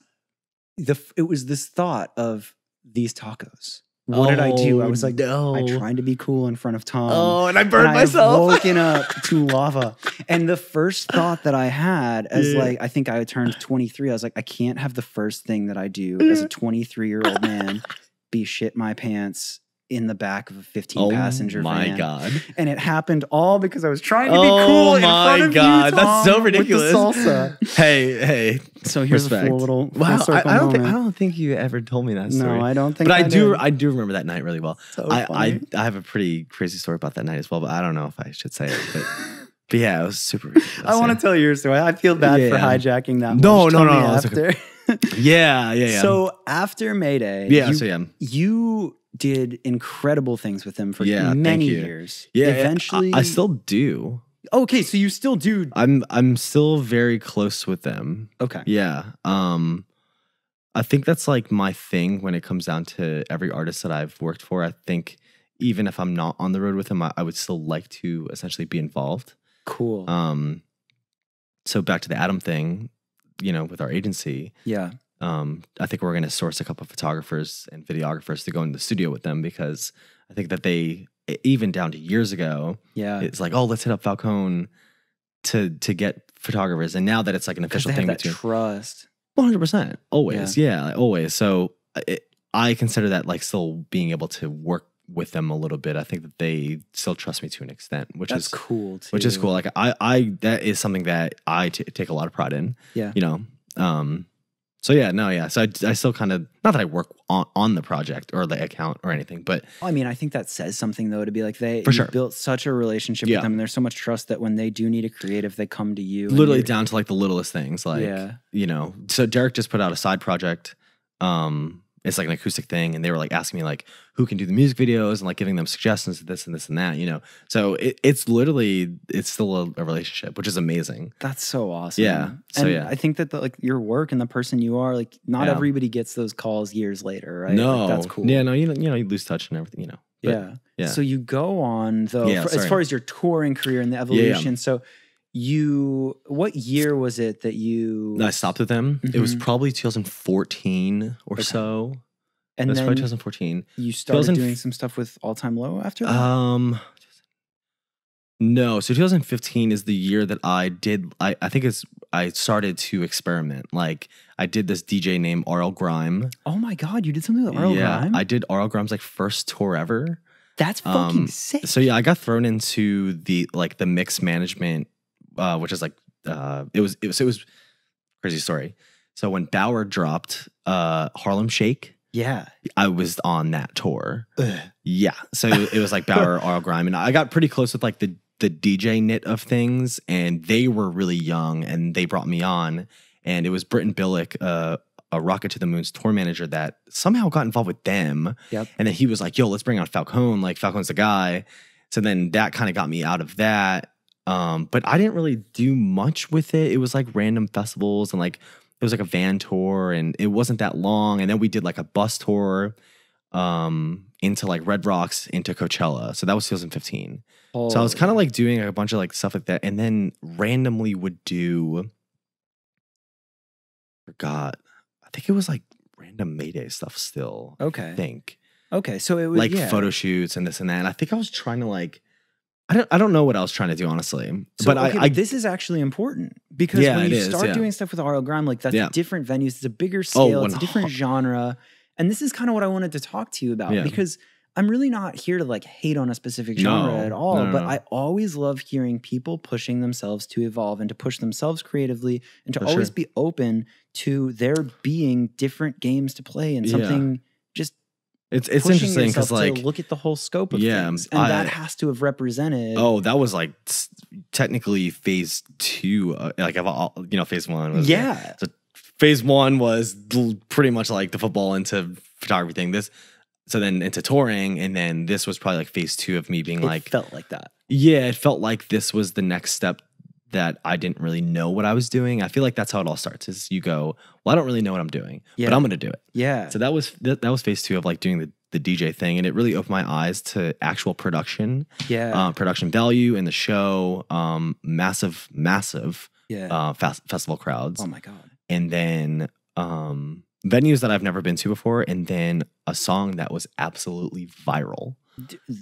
this thought of these tacos. What did I do? I was like, I tried to be cool in front of Tom. And I burned myself. I've woken up to lava. And the first thought that I had as I think I turned 23, I was like, I can't have the first thing that I do as a 23-year-old man be shit my pants in the back of a 15-passenger van. Oh my God. And it happened all because I was trying to be cool in front of you, Tom, that's so ridiculous. With the salsa. Hey. So here's a full little I don't think you ever told me that story. No, I don't think but I do remember that night really well. So I have a pretty crazy story about that night as well, but I don't know if I should say it. But yeah, it was super ridiculous. I want to tell your story. I feel bad for hijacking that. No. After. Okay. Yeah. So after Mayday, you did incredible things with them for many years. Yeah, eventually, I still do. Okay, so you still do. I'm still very close with them. Okay. Yeah. I think that's like my thing when it comes down to every artist that I've worked for. I think even if I'm not on the road with them, I would still like to essentially be involved. Cool. So back to the Adam thing, with our agency. Yeah. I think we're going to source a couple of photographers and videographers to go in the studio with them because I think that they, even down to years ago, it's like, let's hit up Falcone to get photographers. And now that it's like an official thing between trust, 100%, always, always. So I consider that like still being able to work with them a little bit. I think that they still trust me to an extent, which is cool too. Which is cool. Like I that is something that I take a lot of pride in. Yeah. So I still kind of, not that I work on the project or the account or anything, but I mean, I think that says something though, to be like you built such a relationship with them, and there's so much trust that when they do need a creative, they come to you. Literally down to like the littlest things, like So Derek just put out a side project. It's like an acoustic thing, and they were like asking me like who can do the music videos and like giving them suggestions to this and this and that, So it's still a relationship, which is amazing. That's so awesome. Yeah. So and I think that your work and the person you are, like not everybody gets those calls years later, right? No, that's cool. Yeah, no, you lose touch and everything, But, yeah. So you go on though, as far as your touring career and the evolution. So what year was it that I stopped with them? It was probably 2014 or so. And it was then probably 2014. You started doing some stuff with All Time Low after that? No. So 2015 is the year that I did, I think I started to experiment. Like I did this DJ named RL Grime. Oh my God, you did something with RL Grime? I did RL Grime's like first tour ever. That's fucking sick. So yeah, I got thrown into the mix management, which is like it was crazy story. So when Bauer dropped Harlem Shake, I was on that tour. Yeah, so it was like Bauer, RL Grime, and I got pretty close with like the DJ knit of things, and they were really young, and they brought me on, and it was Britton Billick, a Rocket to the Moon's tour manager, that somehow got involved with them. Yep. And then he was like, yo, let's bring on Falcone. Like Falcone's the guy. So then that kind of got me out of that. But I didn't really do much with it. It was like random festivals, and like it was like a van tour, and it wasn't that long. And then we did like a bus tour into like Red Rocks into Coachella. So that was 2015. So I was kind of like doing a bunch of like stuff like that, and then randomly would do, I think it was like random Mayday stuff still. Okay. I think. Okay. So it was like photo shoots and this and that. And I think I was trying to like, I don't know what I was trying to do, honestly. So, but this is actually important because when you start doing stuff with RL Grime, like that's different venues, it's a bigger scale, it's a different genre. And this is kind of what I wanted to talk to you about because I'm really not here to like hate on a specific genre at all, but I always love hearing people pushing themselves to evolve and to push themselves creatively and to always be open to there being different games to play and something just it's interesting because like look at the whole scope of things, and that has to have represented. Oh, that was like technically phase 2, like phase 1 was so phase 1 was pretty much like the football into photography thing. So then into touring, and then this was probably like phase 2 of me being it felt like that. Yeah, it felt like this was the next step that I didn't really know what I was doing. I feel like that's how it all starts. Is you go, well, I don't really know what I'm doing, but I'm going to do it. Yeah. So that was phase 2 of like doing the DJ thing, and it really opened my eyes to actual production. Yeah. Production value in the show. Massive festival crowds. Oh my God. And then venues that I've never been to before, and then a song that was absolutely viral.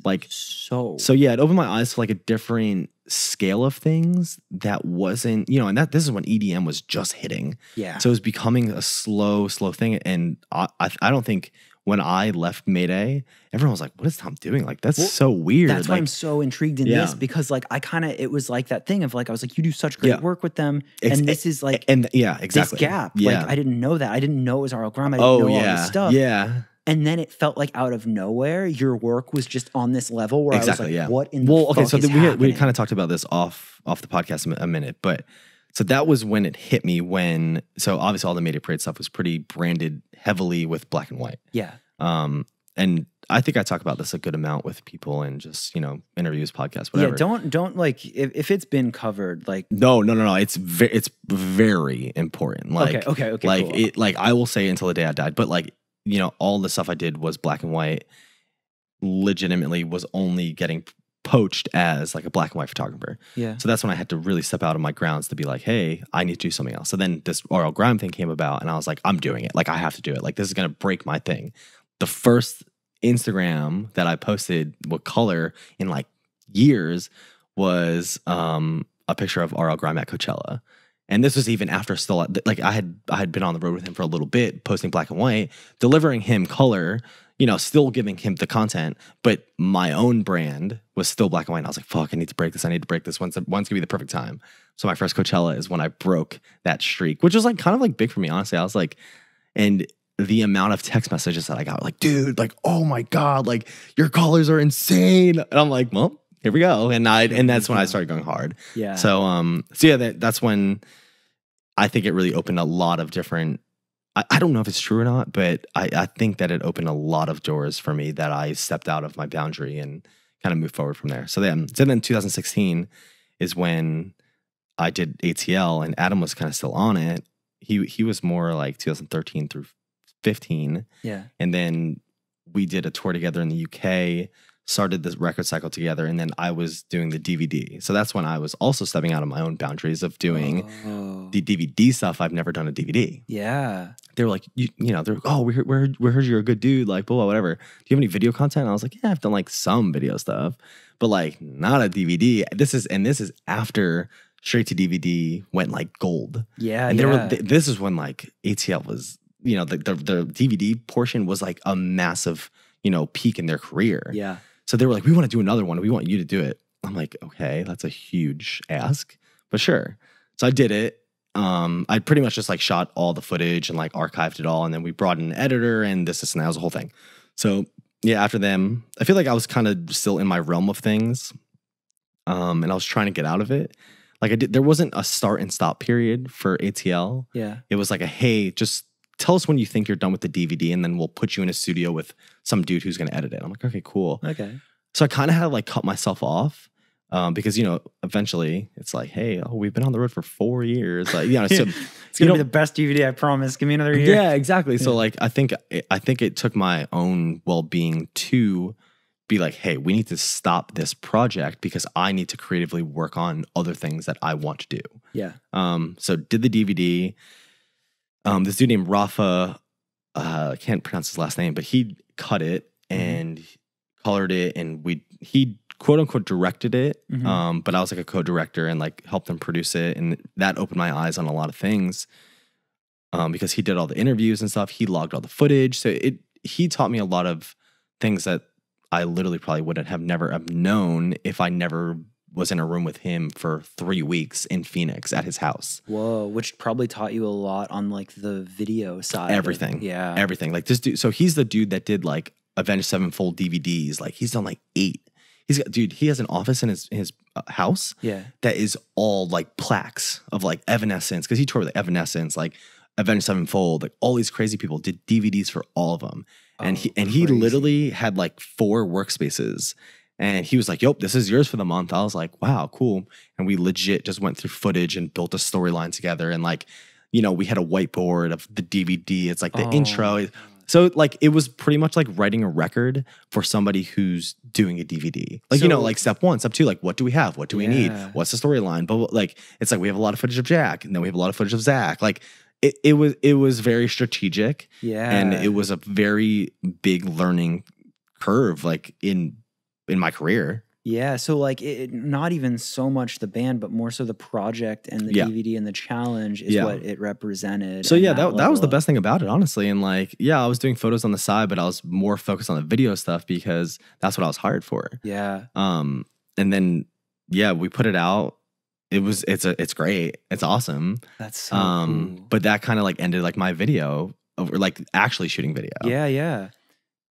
Like so yeah, it opened my eyes to like a different scale of things that wasn't, and this is when EDM was just hitting. Yeah. So it was becoming a slow thing. And I don't think when I left Mayday, everyone was like, what is Tom doing? Like, that's so weird. That's why I'm so intrigued in this, because like it was like that thing of like, I was like, you do such great work with them. And this is like, exactly. This gap. Like, I didn't know that. I didn't know it was RL Grime. I didn't know all this stuff. Yeah. And then it felt like out of nowhere, your work was just on this level where I was like, what in the fuck so is happening? We kind of talked about this off the podcast a minute, but so that was when it hit me so obviously all the Mayday Parade stuff was pretty branded heavily with black and white. Yeah. And I think I talk about this a good amount with people and just, interviews, podcasts, whatever. Yeah, don't like, if it's been covered, like. No. It's very important. Like, okay. Like cool. like I will say until the day I died, but like, all the stuff I did was black and white, legitimately was only getting poached as like a black and white photographer. Yeah. So that's when I had to really step out of my grounds to be like, hey, I need to do something else. So then this RL Grime thing came about, and I was like, I'm doing it. Like, I have to do it. Like, this is going to break my thing. The first Instagram that I posted with color in like years was a picture of RL Grime at Coachella. And this was even after still, like I had been on the road with him for a little bit, posting black and white, delivering him color, still giving him the content, but my own brand was still black and white. And I was like, fuck, I need to break this. When's gonna be the perfect time? So my first Coachella is when I broke that streak, which was like kind of like big for me, honestly. I was like, and the amount of text messages that I got, like, dude, like, oh my God, like your colors are insane. And I'm like, well, here we go. And that's when I started going hard. Yeah. So that's when I think it really opened a lot of different, I don't know if it's true or not, but I think that it opened a lot of doors for me that I stepped out of my boundary and kind of moved forward from there. So then 2016 is when I did ATL, and Adam was kind of still on it. He was more like 2013 through 15. Yeah. And then we did a tour together in the UK, started this record cycle together, and then I was doing the DVD. So that's when I was also stepping out of my own boundaries of doing the DVD stuff. I've never done a DVD. Yeah. They were like, you know, they're like, oh, we heard you're a good dude, like, blah, blah, whatever. Do you have any video content? And I was like, yeah, I've done like some video stuff, but like not a DVD. This is after straight to DVD went like gold. Yeah. And this is when like ATL was, you know, the DVD portion was like a massive, you know, peak in their career. Yeah. So they were like, we want to do another one. We want you to do it. I'm like, okay, that's a huge ask, but sure. So I did it. I pretty much just like shot all the footage and like archived it all. And then we brought in an editor and this and that. It was a whole thing. So yeah, after them, I feel like I was kind of still in my realm of things. And I was trying to get out of it. Like there wasn't a start and stop period for ATL. Yeah. It was like hey, just tell us when you think you're done with the DVD, and then we'll put you in a studio with some dude who's going to edit it. I'm like, okay, cool. Okay. So I kind of had to like cut myself off because, you know, eventually it's like, hey, we've been on the road for 4 years. Like, you know, so it's going to be the best DVD, I promise. Give me another year. Yeah, exactly. Yeah. So like, I think it took my own well-being to be like, hey, we need to stop this project because I need to creatively work on other things that I want to do. Yeah. So did the DVD. This dude named Rafa, I can't pronounce his last name, but he cut it and colored it, and he quote unquote directed it. But I was like a co-director and like helped him produce it, and that opened my eyes on a lot of things. Because he did all the interviews and stuff, he logged all the footage, so he taught me a lot of things that I literally probably wouldn't have never have known if I never was in a room with him for 3 weeks in Phoenix at his house. Whoa, which probably taught you a lot on like the video side. Everything. Yeah. Everything. Like this dude, so he's the dude that did like Avenged Sevenfold DVDs. Like he's done like 8. He has an office in his house. Yeah. That is all like plaques of like Evanescence, because he toured with Evanescence, like Avenged Sevenfold, like all these crazy people did DVDs for all of them. And he literally had like 4 workspaces. And he was like, "Yep, this is yours for the month." I was like, "Wow, cool." And we legit just went through footage and built a storyline together. And like, you know, we had a whiteboard of the DVD. It's like the intro. So like, it was pretty much like writing a record for somebody who's doing a DVD. Like, so, you know, like step 1, step 2, like what do we have? What do we need? What's the storyline? But like, it's like we have a lot of footage of Jack, and then we have a lot of footage of Zach. Like, it was very strategic. Yeah. And it was a very big learning curve, like in my career. Yeah, so like not even so much the band, but more so the project and the DVD and the challenge is what it represented. So yeah, that was the best thing about it, honestly. And like, yeah, I was doing photos on the side, but I was more focused on the video stuff because that's what I was hired for. Yeah. And then we put it out. It's great. It's awesome. That's so cool. But that kind of like ended like my video over like actually shooting video. Yeah, yeah.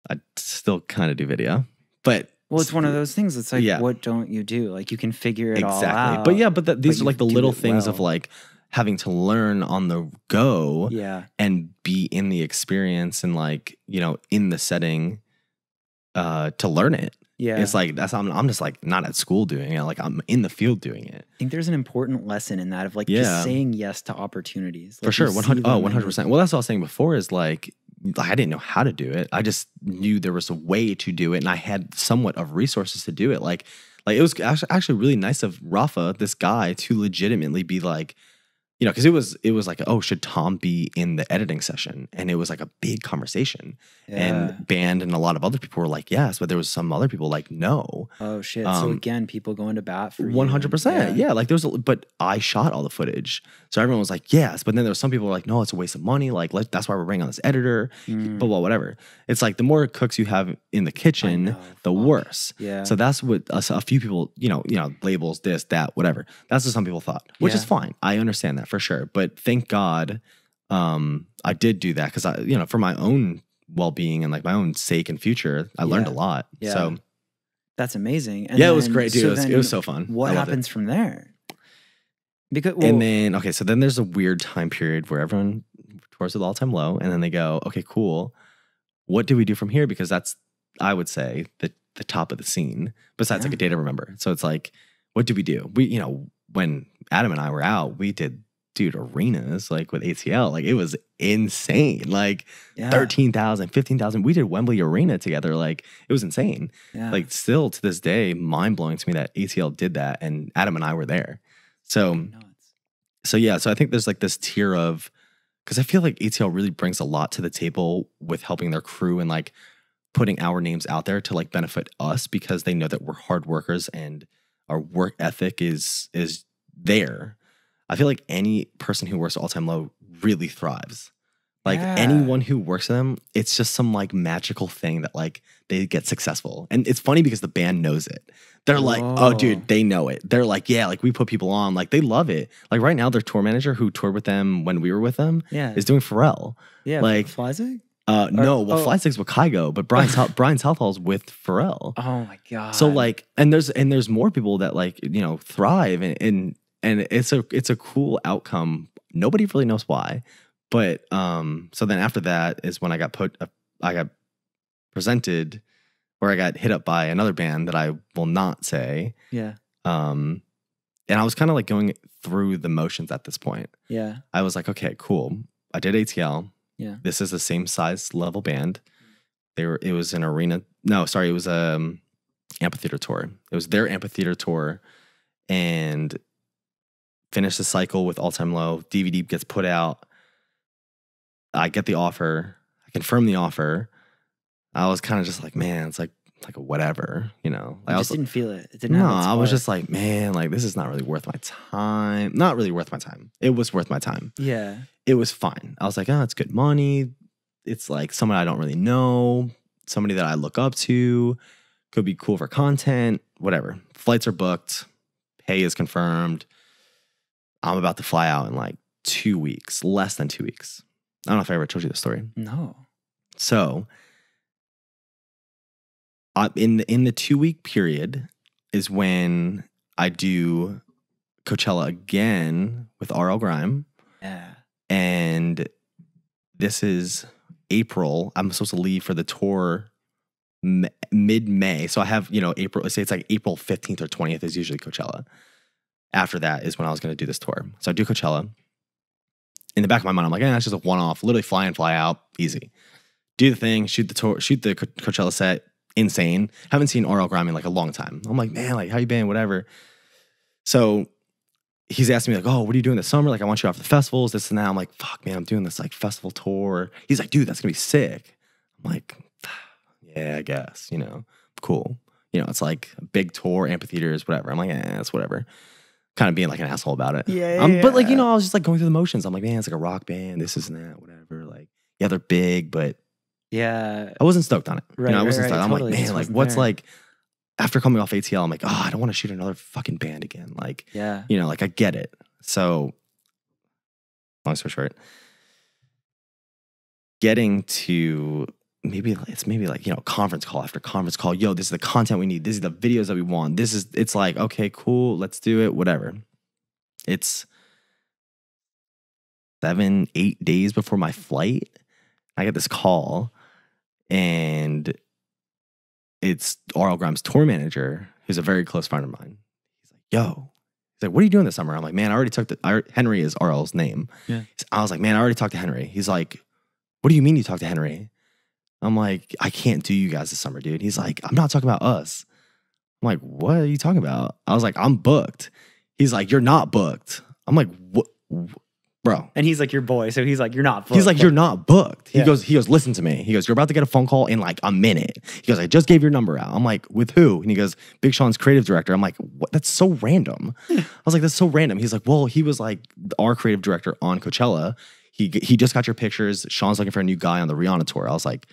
I still kind of do video, but well, it's one of those things. It's like, what don't you do? Like you can figure it all out. But yeah, but these are like the little things of like having to learn on the go and be in the experience and like, you know, in the setting to learn it. Yeah. It's like, I'm just like not at school doing it. Like I'm in the field doing it. I think there's an important lesson in that of like just saying yes to opportunities. Like for sure. 100%. Well, that's what I was saying before is like, I didn't know how to do it. I just knew there was a way to do it, and I had somewhat of resources to do it. Like it was actually really nice of Rafa, this guy, to legitimately be like, you know, because it was like, oh, should Tom be in the editing session? And it was like a big conversation. And Band and a lot of other people were like, yes, but there was some other people like, no. Oh shit! So again, people going to bat for 100%. Yeah, like but I shot all the footage, so everyone was like, yes. But then there was some people were like, no, it's a waste of money. Like that's why we're bringing on this editor. Blah blah whatever. It's like the more cooks you have in the kitchen, the worse. Yeah. So that's what a few people, you know, labels this, that, whatever. That's what some people thought, which is fine. I understand that for sure. But thank God, I did do that because you know, for my own well-being and like my own sake and future, I learned a lot. Yeah. So that's amazing. And it was great, dude. It was so fun. What happens from there? Because and then so then there's a weird time period where everyone tours with all-time low, and then they go, okay, cool. What do we do from here? Because that's, I would say, the top of the scene. Besides like a Day to Remember. So it's like, what do we do? We, you know, when Adam and I were out, we did dude, arenas like with ATL, like it was insane. Like 13,000, 15,000. We did Wembley Arena together. Like it was insane. Yeah. Like still to this day, mind blowing to me that ATL did that and Adam and I were there. So yeah, so I think there's like this tier of, because I feel like ATL really brings a lot to the table with helping their crew and like putting our names out there to like benefit us because they know that we're hard workers and our work ethic is there. I feel like any person who works at All Time Low really thrives. Like anyone who works for them, it's just some like magical thing that like they get successful. And it's funny because the band knows it. They're like, oh dude, they know it. They're like, yeah, like we put people on, like they love it. Like right now their tour manager who toured with them when we were with them is doing Pharrell. Yeah, like Flyzig? Flyzig's with Kygo, but Brian Southall's with Pharrell. Oh my God. So like, and there's more people that like, you know, thrive and it's a cool outcome. Nobody really knows why. But so then after that is when I got presented, or I got hit up by another band that I will not say. Yeah. And I was kind of like going through the motions at this point. Yeah. I was like, okay, cool. I did ATL. Yeah. This is the same size level band. It was an arena. No, sorry, it was amphitheater tour. It was their amphitheater tour, and finished the cycle with All Time Low. DVD gets put out. I get the offer. I confirm the offer. I was kind of just like, man, it's like a whatever, you know. I just didn't feel it. It didn't. No, I was just like, man, like this is not really worth my time. Not really worth my time. It was worth my time. Yeah. It was fine. I was like, oh, it's good money. It's like someone I don't really know, somebody that I look up to, could be cool for content, whatever. Flights are booked. Pay is confirmed. I'm about to fly out in like 2 weeks, less than 2 weeks. I don't know if I ever told you the story. No. So, in the 2 week period is when I do Coachella again with RL Grime. Yeah. And this is April. I'm supposed to leave for the tour mid-May. So I have, you know, April. Let's say it's like April 15th or 20th is usually Coachella. After that is when I was going to do this tour. So I do Coachella. In the back of my mind, I'm like, that's just a one-off. Literally fly in, fly out, easy. Do the thing, shoot the tour, shoot the Coachella set. Insane. Haven't seen RL Grime in like a long time. I'm like, man, like how you been? Whatever. So he's asking me like, oh, what are you doing this summer? Like, I want you off the festivals, this and that. I'm like, fuck, man, I'm doing this like festival tour. He's like, dude, that's gonna be sick. I'm like, yeah, I guess, you know, cool. You know, it's like a big tour, amphitheaters, whatever. I'm like, it's whatever. Kind of being like an asshole about it. Yeah. But like, you know, I was just like going through the motions. I'm like, man, it's like a rock band, this and that, whatever. Like, yeah, they're big, but yeah, I wasn't stoked on it. Right, you know, I wasn't stoked. Totally. I'm like, man, like what's like after coming off ATL, I'm like, oh, I don't want to shoot another fucking band again. Like, yeah, you know, like I get it. So long story short, getting to maybe like, you know, conference call after conference call. Yo, this is the content we need. This is the videos that we want. It's like, okay, cool. Let's do it. Whatever. It's 7-8 days before my flight. I get this call and it's RL Grime's tour manager, who's a very close friend of mine. He's like, yo, he's like, what are you doing this summer? I'm like, man, I already took Henry is RL's name. Yeah. I was like, man, I already talked to Henry. He's like, what do you mean you talked to Henry? I'm like, I can't do you guys this summer, dude. He's like, I'm not talking about us. I'm like, what are you talking about? I was like, I'm booked. He's like, you're not booked. I'm like, what? Bro. And he's like your boy, so he's like, you're not booked. He's like, you're not booked. He goes, listen to me. He goes, you're about to get a phone call in like a minute. He goes, I just gave your number out. I'm like, with who? And he goes, Big Sean's creative director. I'm like, what? That's so random. I was like, that's so random. He's like, well, he was like our creative director on Coachella. He just got your pictures. Sean's looking for a new guy on the Rihanna tour. I was like,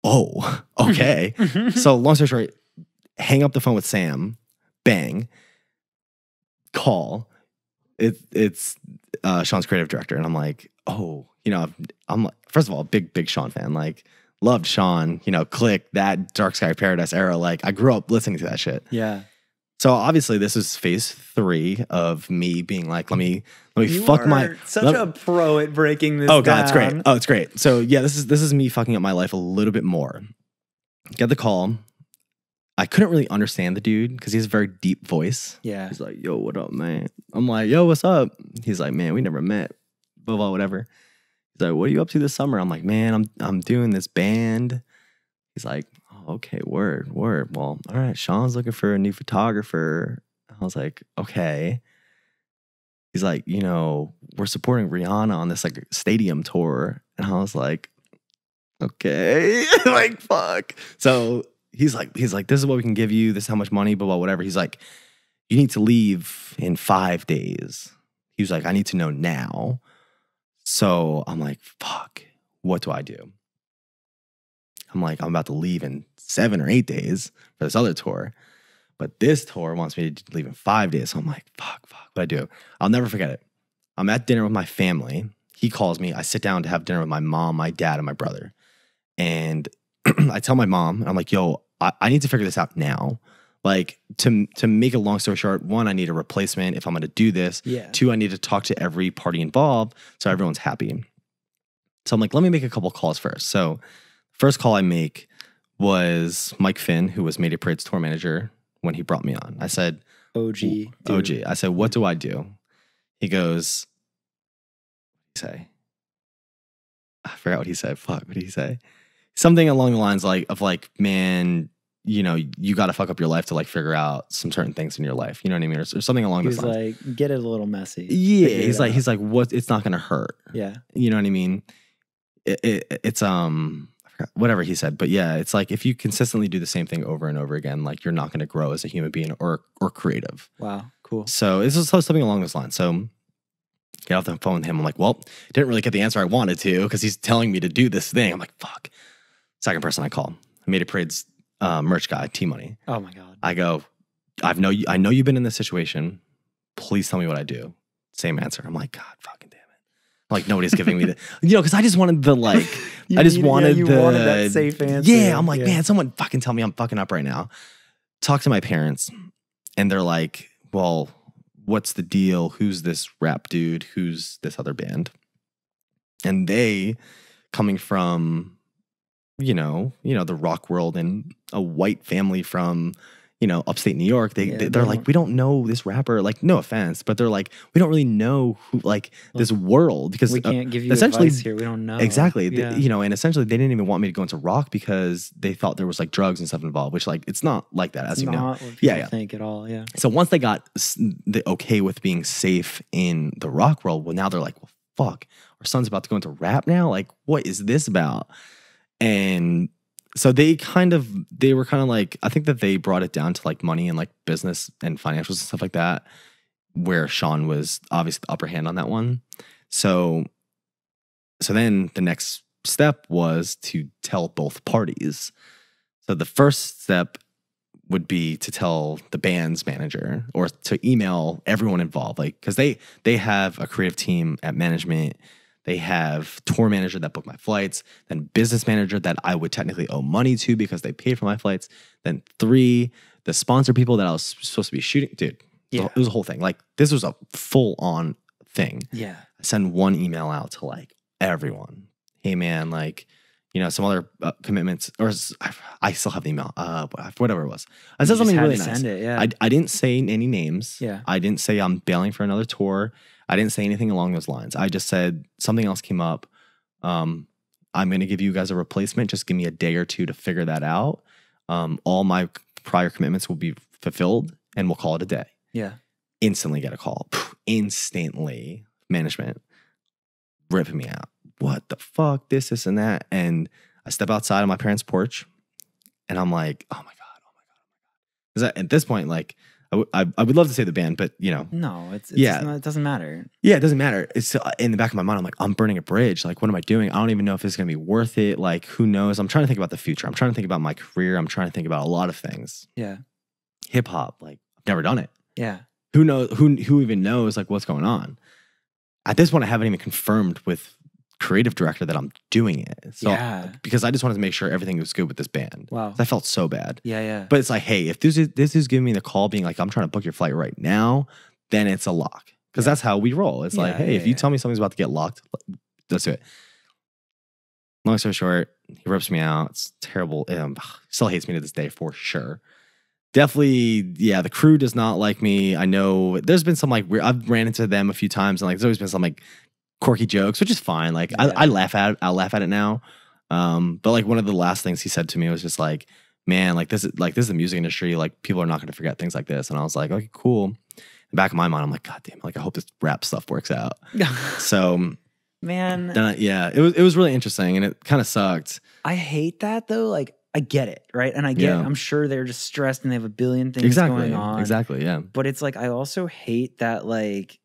oh, okay. So long story short, hang up the phone with Sam, bang, call. It's Sean's creative director, and I'm like, oh, you know, I'm like, first of all, big Sean fan, like loved Sean, you know, Click, that Dark Sky Paradise era, like I grew up listening to that shit. Yeah. So obviously this is phase 3 of me being like, let me you fuck my such a pro at breaking this. Oh god, down. it's great. Oh, it's great. So yeah, this is me fucking up my life a little bit more. Get the call. I couldn't really understand the dude because he has a very deep voice. Yeah. He's like, yo, what up, man? I'm like, yo, what's up? He's like, man, we never met. Blah, blah, whatever. He's like, what are you up to this summer? I'm like, man, I'm doing this band. He's like, oh, okay, word. Well, all right, Sean's looking for a new photographer. I was like, okay. He's like, we're supporting Rihanna on this like stadium tour. And I was like, okay, like, fuck. So he's like, this is what we can give you. This is how much money, blah, blah, whatever. He's like, you need to leave in 5 days. He was like, I need to know now. So I'm like, fuck, what do I do? I'm like, I'm about to leave in 7 or 8 days for this other tour. But this tour wants me to leave in 5 days. So I'm like, fuck, what do I do? I'll never forget it. I'm at dinner with my family. He calls me. I sit down to have dinner with my mom, my dad, and my brother. And I tell my mom, I'm like, yo, I need to figure this out now. Like, to make a long story short, 1, I need a replacement if I'm going to do this. Yeah. 2, I need to talk to every party involved so everyone's happy. So I'm like, let me make a couple calls first. So first call I make was Mike Finn, who was Mayday Parade's tour manager when he brought me on. I said, OG. I said, what do I do? He goes, what did he say? I forgot what he said. Fuck, what did he say? Something along the lines of man, you got to fuck up your life to like figure out some certain things in your life. You know what I mean? Or something along those lines. He's like, get it a little messy. Yeah. He's like, what? It's not going to hurt. Yeah. You know what I mean? It's whatever he said, but yeah, it's like if you consistently do the same thing over and over again, like you're not going to grow as a human being or creative. Wow, cool. So it's just something along those lines. So get off the phone with him. I'm like, well, didn't really get the answer I wanted to because he's telling me to do this thing. I'm like, fuck. Second person I call, Mayday Parade's merch guy, T-Money. Oh my god. I go, I know you've been in this situation. Please tell me what I do. Same answer. I'm like, God fucking damn it. Like nobody's giving me the, because I just wanted the like, wanted that safe answer. Yeah, I'm like, man, someone fucking tell me I'm fucking up right now. Talk to my parents, and they're like, well, what's the deal? Who's this rap dude? Who's this other band? And they, coming from, the rock world and a white family from, upstate New York, they're like, we don't know this rapper, like, no offense, but they're like, we don't really know who, like, this world, because we can't give you essentially advice here. We don't know. Exactly. Yeah. And essentially they didn't even want me to go into rock because they thought there was like drugs and stuff involved, which like, it's not like that, as you know. What people think at all. Yeah. So once they got the okay with being safe in the rock world, well, now they're like, well, fuck, our son's about to go into rap now. Like, what is this about? And so they were kind of like, I think that they brought it down to like money and like business and financials and stuff like that, where Sean was obviously the upper hand on that one. So then the next step was to tell both parties. So the first step would be to tell the band's manager or to email everyone involved, like, because they have a creative team at management. They have tour manager that booked my flights, then business manager that I would technically owe money to because they paid for my flights. Then 3, the sponsor people that I was supposed to be shooting. Dude, it was a whole thing. Like, this was a full on thing. Yeah. I send one email out to like everyone. Hey man, like, some other commitments, or I still have the email, whatever it was. I said something really nice. Send it, yeah. I didn't say any names. Yeah. I didn't say I'm bailing for another tour. I didn't say anything along those lines. I just said something else came up. I'm going to give you guys a replacement. Just give me a day or 2 to figure that out. All my prior commitments will be fulfilled and we'll call it a day. Yeah. Instantly get a call. Instantly. Management ripping me out. What the fuck? This, and that. And I step outside on my parents' porch and I'm like, oh my God. Because at this point, like, I would love to say the band, but no, it doesn't matter. Yeah, it doesn't matter. It's in the back of my mind. I'm like, I'm burning a bridge. Like, what am I doing? I don't even know if it's gonna be worth it. Like, who knows? I'm trying to think about the future. I'm trying to think about my career. I'm trying to think about a lot of things. Yeah, hip hop. Like, I've never done it. Yeah, who knows? Who even knows like what's going on? At this point, I haven't even confirmed with creative director that I'm doing it. So, because I just wanted to make sure everything was good with this band. Wow. I felt so bad. Yeah. But it's like, hey, if this is giving me the call being like, I'm trying to book your flight right now, then it's a lock. Because that's how we roll. It's like, hey, if you tell me something's about to get locked, let's do it. Long story short, he rips me out. It's terrible. Still hates me to this day for sure. definitely, yeah, the crew does not like me. I know there's been some like weird, I've ran into them a few times, and like there's always been some like quirky jokes, which is fine. Like I laugh at it. I'll laugh at it now. But like one of the last things he said to me was just like, man, this is the music industry. Like people are not going to forget things like this. And I was like, okay, cool. In the back of my mind, I'm like, God damn, like I hope this rap stuff works out. So man, then it was really interesting, and it kind of sucked. I hate that though. Like I get it, right? And I get it. I'm sure they're just stressed and they have a billion things going on. Exactly, yeah. But it's like I also hate that like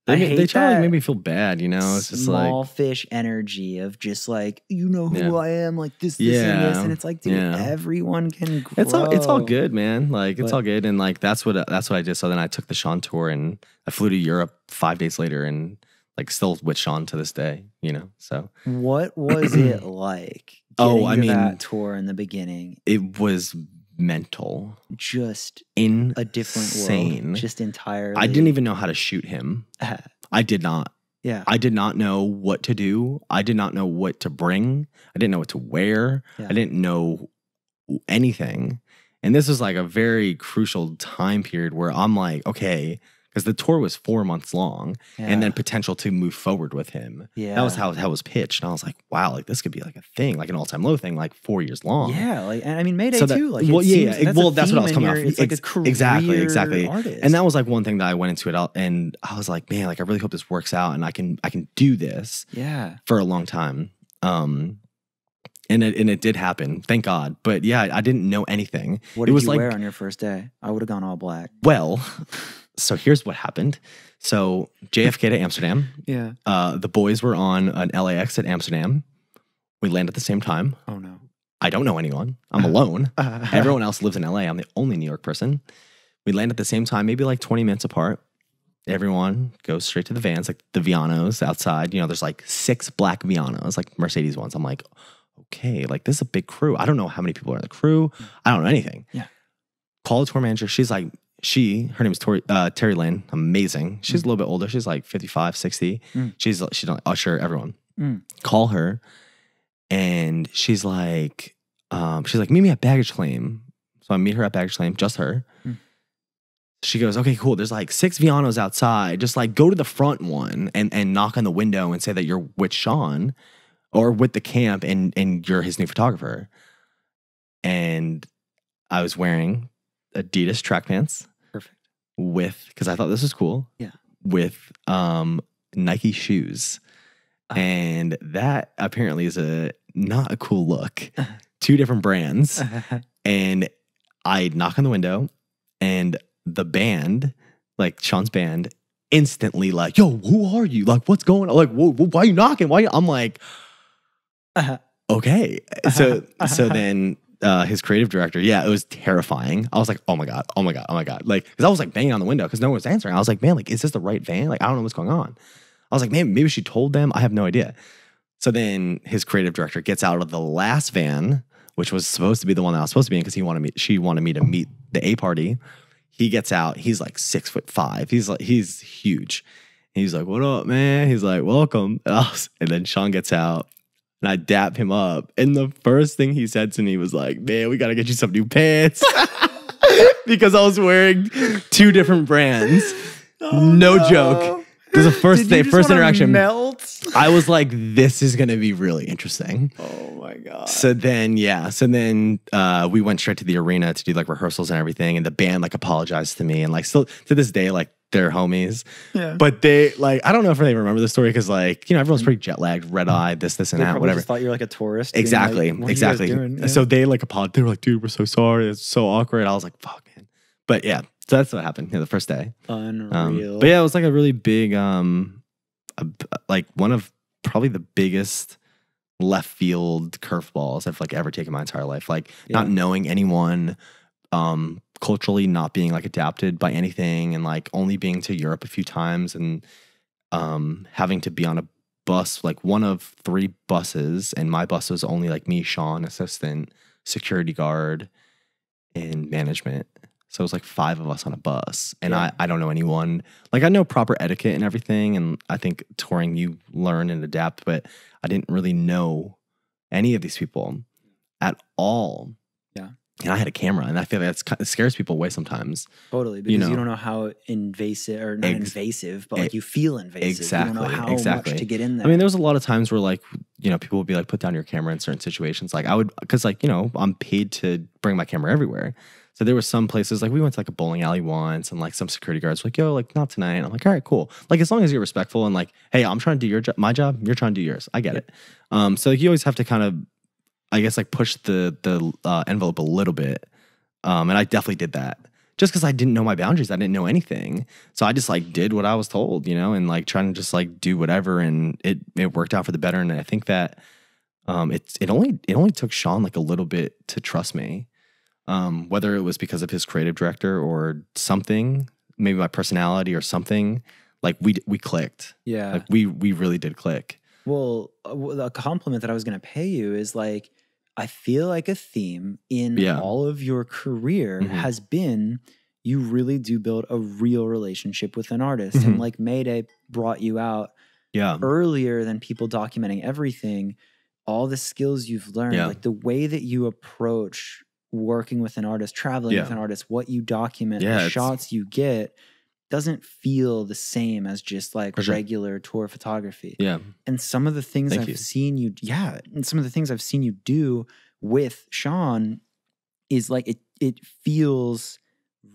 they try to like make me feel bad, you know? It's just small like fish energy of just like, you know who I am, like this, and this. And it's like, dude, everyone can grow. It's all good, man. Like it's all good. And like that's what I did. So then I took the Sean tour and I flew to Europe 5 days later and like still with Sean to this day, you know. So what was it like? That tour in the beginning. It was mental. Just in a different world. Just entirely. I didn't even know how to shoot him. I did not. Yeah. I did not know what to do. I did not know what to bring. I didn't know what to wear. Yeah. I didn't know anything. And this was like a very crucial time period where I'm like, okay, because the tour was 4 months long and then potential to move forward with him. Yeah. That was how it was pitched. And I was like, wow, like this could be like a thing, like an all-time low thing, like 4 years long. Yeah. Like, and I mean, Mayday too. Like, that's what I was coming off. It's like a career exactly. artist. And that was like one thing that I went into it and I was like, man, like I really hope this works out and I can do this for a long time. And it did happen, thank God. But yeah, I didn't know anything. What did you wear on your first day? I would have gone all black. Well, so here's what happened. So JFK to Amsterdam. Yeah. The boys were on an LAX at Amsterdam. We land at the same time. Oh no. I don't know anyone. I'm alone. Everyone else lives in LA. I'm the only New York person. We land at the same time, maybe like 20 minutes apart. Everyone goes straight to the vans, like the Vianos outside. You know, there's like 6 black Vianos, like Mercedes ones. I'm like, okay, like this is a big crew. I don't know how many people are in the crew. I don't know anything. Yeah. Call the tour manager. She's like, her name is Terry Lynn. Amazing. She's a little bit older. She's like 55, 60. She's like, usher everyone. Call her. And she's like, meet me at baggage claim. So I meet her at baggage claim, just her. She goes, okay, cool. There's like 6 Vianos outside. Just like go to the front one and knock on the window and say that you're with Sean or with the camp and you're his new photographer. And I was wearing Adidas track pants. Perfect. Because I thought this was cool. Yeah. With Nike shoes. And that apparently is not a cool look. 2 different brands. And I knock on the window and the band, like Sean's band, instantly like, yo, who are you? Like, what's going on? Like, why are you knocking? I'm like, okay. So then his creative director, it was terrifying. I was like, oh my God. Like, because I was like banging on the window because no one was answering. I was like, man, like, is this the right van? Like, I don't know what's going on. I was like, man, maybe she told them. I have no idea. So then his creative director gets out of the last van, which was supposed to be the one that I was supposed to be in because she wanted me to meet the A party. He gets out. He's like 6'5". He's huge. He's like, what up, man? He's like, welcome. And then Sean gets out. And I dap him up. And the first thing he said to me was like, man, we got to get you some new pants. Because I was wearing 2 different brands. No joke. It was the first interaction. Melt? I was like, this is going to be really interesting. Oh my God. So then we went straight to the arena to do like rehearsals and everything. And the band like apologized to me. And like still to this day, like they're homies. Yeah. But they like, I don't know if they remember the story because like, you know, everyone's pretty jet lagged, red eyed, this and that, whatever. Just thought you're like a tourist. Exactly. Like, exactly. Yeah. So they like apologized. They were like, dude, we're so sorry. It's so awkward. I was like, fuck, man. But yeah. So that's what happened the first day. Unreal. But yeah, it was like a really big, like one of probably the biggest left field curveballs I've like ever taken my entire life. Like not knowing anyone, culturally not being like adapted by anything, and like only being to Europe a few times, and having to be on a bus, like one of 3 buses, and my bus was only like me, Sean, assistant, security guard, and management. So it was like 5 of us on a bus. And I don't know anyone. Like I know proper etiquette and everything. And I think touring you learn and adapt. But I didn't really know any of these people at all. Yeah. And I had a camera, and I feel like it scares people away sometimes. Totally, because you don't know how invasive, or not invasive, but like you feel invasive. Exactly. You don't know how much to get in there. I mean, there was a lot of times where like, people would be like, put down your camera in certain situations. Like I would, because like, I'm paid to bring my camera everywhere. So there were some places, like we went to like a bowling alley once, and like some security guards were like, yo, like not tonight. And I'm like, all right, cool. Like as long as you're respectful and like, hey, I'm trying to do my job, you're trying to do yours. I get it. So like, you always have to kind of, I guess, like push the envelope a little bit. And I definitely did that just because I didn't know my boundaries. I didn't know anything. So I just like did what I was told, and like trying to just like do whatever. And it worked out for the better. And I think that it only took Sean like a little bit to trust me, whether it was because of his creative director or something, maybe my personality or something. Like we clicked. Yeah. Like we really did click. Well, a compliment that I was going to pay you is like, I feel like a theme in all of your career has been you really do build a real relationship with an artist. And like Mayday brought you out earlier than people documenting everything, all the skills you've learned, like the way that you approach working with an artist, traveling with an artist, what you document, the shots you get, doesn't feel the same as just like regular tour photography. Yeah. And some of the things I've seen you, and some of the things I've seen you do with Sean is like, it feels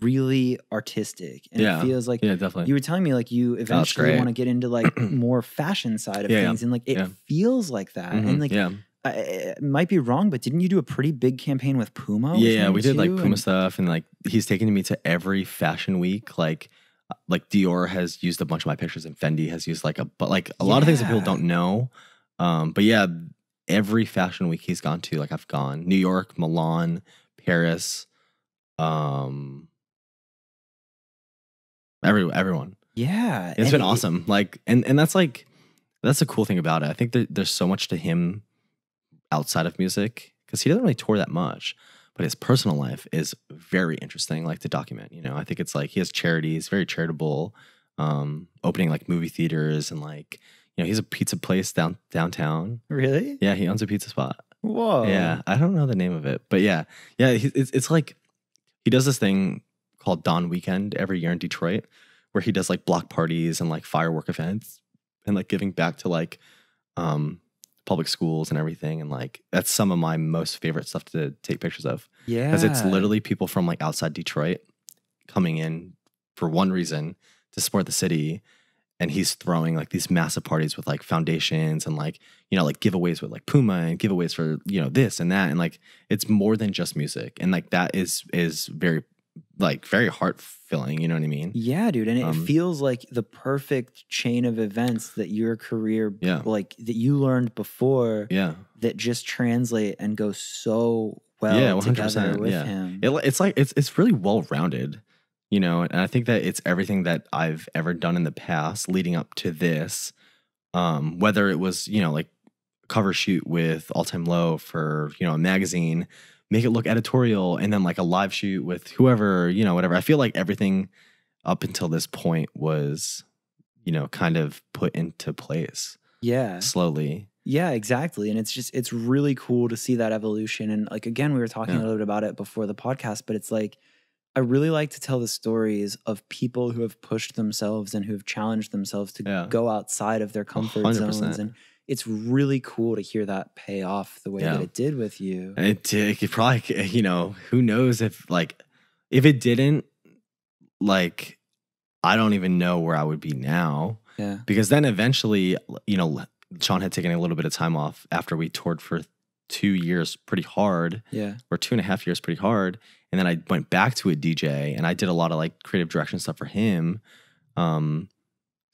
really artistic. And it feels like, definitely. You were telling me like you eventually want to get into like more fashion side of things. And like, it feels like that. And like, it might be wrong, but didn't you do a pretty big campaign with Puma? Yeah, we did like Puma stuff. And like, he's taken me to every fashion week. Like Dior has used a bunch of my pictures, and Fendi has used like a lot of things that people don't know. But yeah, every fashion week he's gone to, like I've gone New York, Milan, Paris, everyone. Yeah, it's been awesome. Like, and that's the cool thing about it. I think there's so much to him outside of music because he doesn't really tour that much. But his personal life is very interesting, like to document. I think it's like he has charities, very charitable, opening like movie theaters, and like he has a pizza place downtown. Really? Yeah, he owns a pizza spot. Whoa. Yeah, I don't know the name of it, but yeah. It's like he does this thing called Dawn Weekend every year in Detroit, where he does like block parties and like firework events, and like giving back to like public schools and everything. And like, that's some of my most favorite stuff to take pictures of. Yeah. Because it's literally people from like outside Detroit coming in for one reason, to support the city. And he's throwing like these massive parties with like foundations and like, like giveaways with like Puma and giveaways for, this and that. And like, it's more than just music. And like, that is very, like very heart filling, you know what I mean? Yeah, dude. And it feels like the perfect chain of events that your career, like that you learned before, that just translate and go so well together with him. It's like, it's really well-rounded, and I think that it's everything that I've ever done in the past leading up to this, whether it was, like cover shoot with All Time Low for, a magazine, make it look editorial, and then like a live shoot with whoever, whatever. I feel like everything up until this point was, kind of put into place. Yeah. Slowly. Yeah, exactly. And it's really cool to see that evolution. And like, again, we were talking a little bit about it before the podcast, but it's like, I really like to tell the stories of people who have pushed themselves and who have challenged themselves to go outside of their comfort 100%. Zones. And it's really cool to hear that pay off the way that it did with you. It did. It could probably, who knows if it didn't, like, I don't even know where I would be now. Yeah. Because then eventually, Sean had taken a little bit of time off after we toured for 2 years pretty hard. Yeah. Or 2.5 years pretty hard. And then I went back to a DJ and I did a lot of like creative direction stuff for him.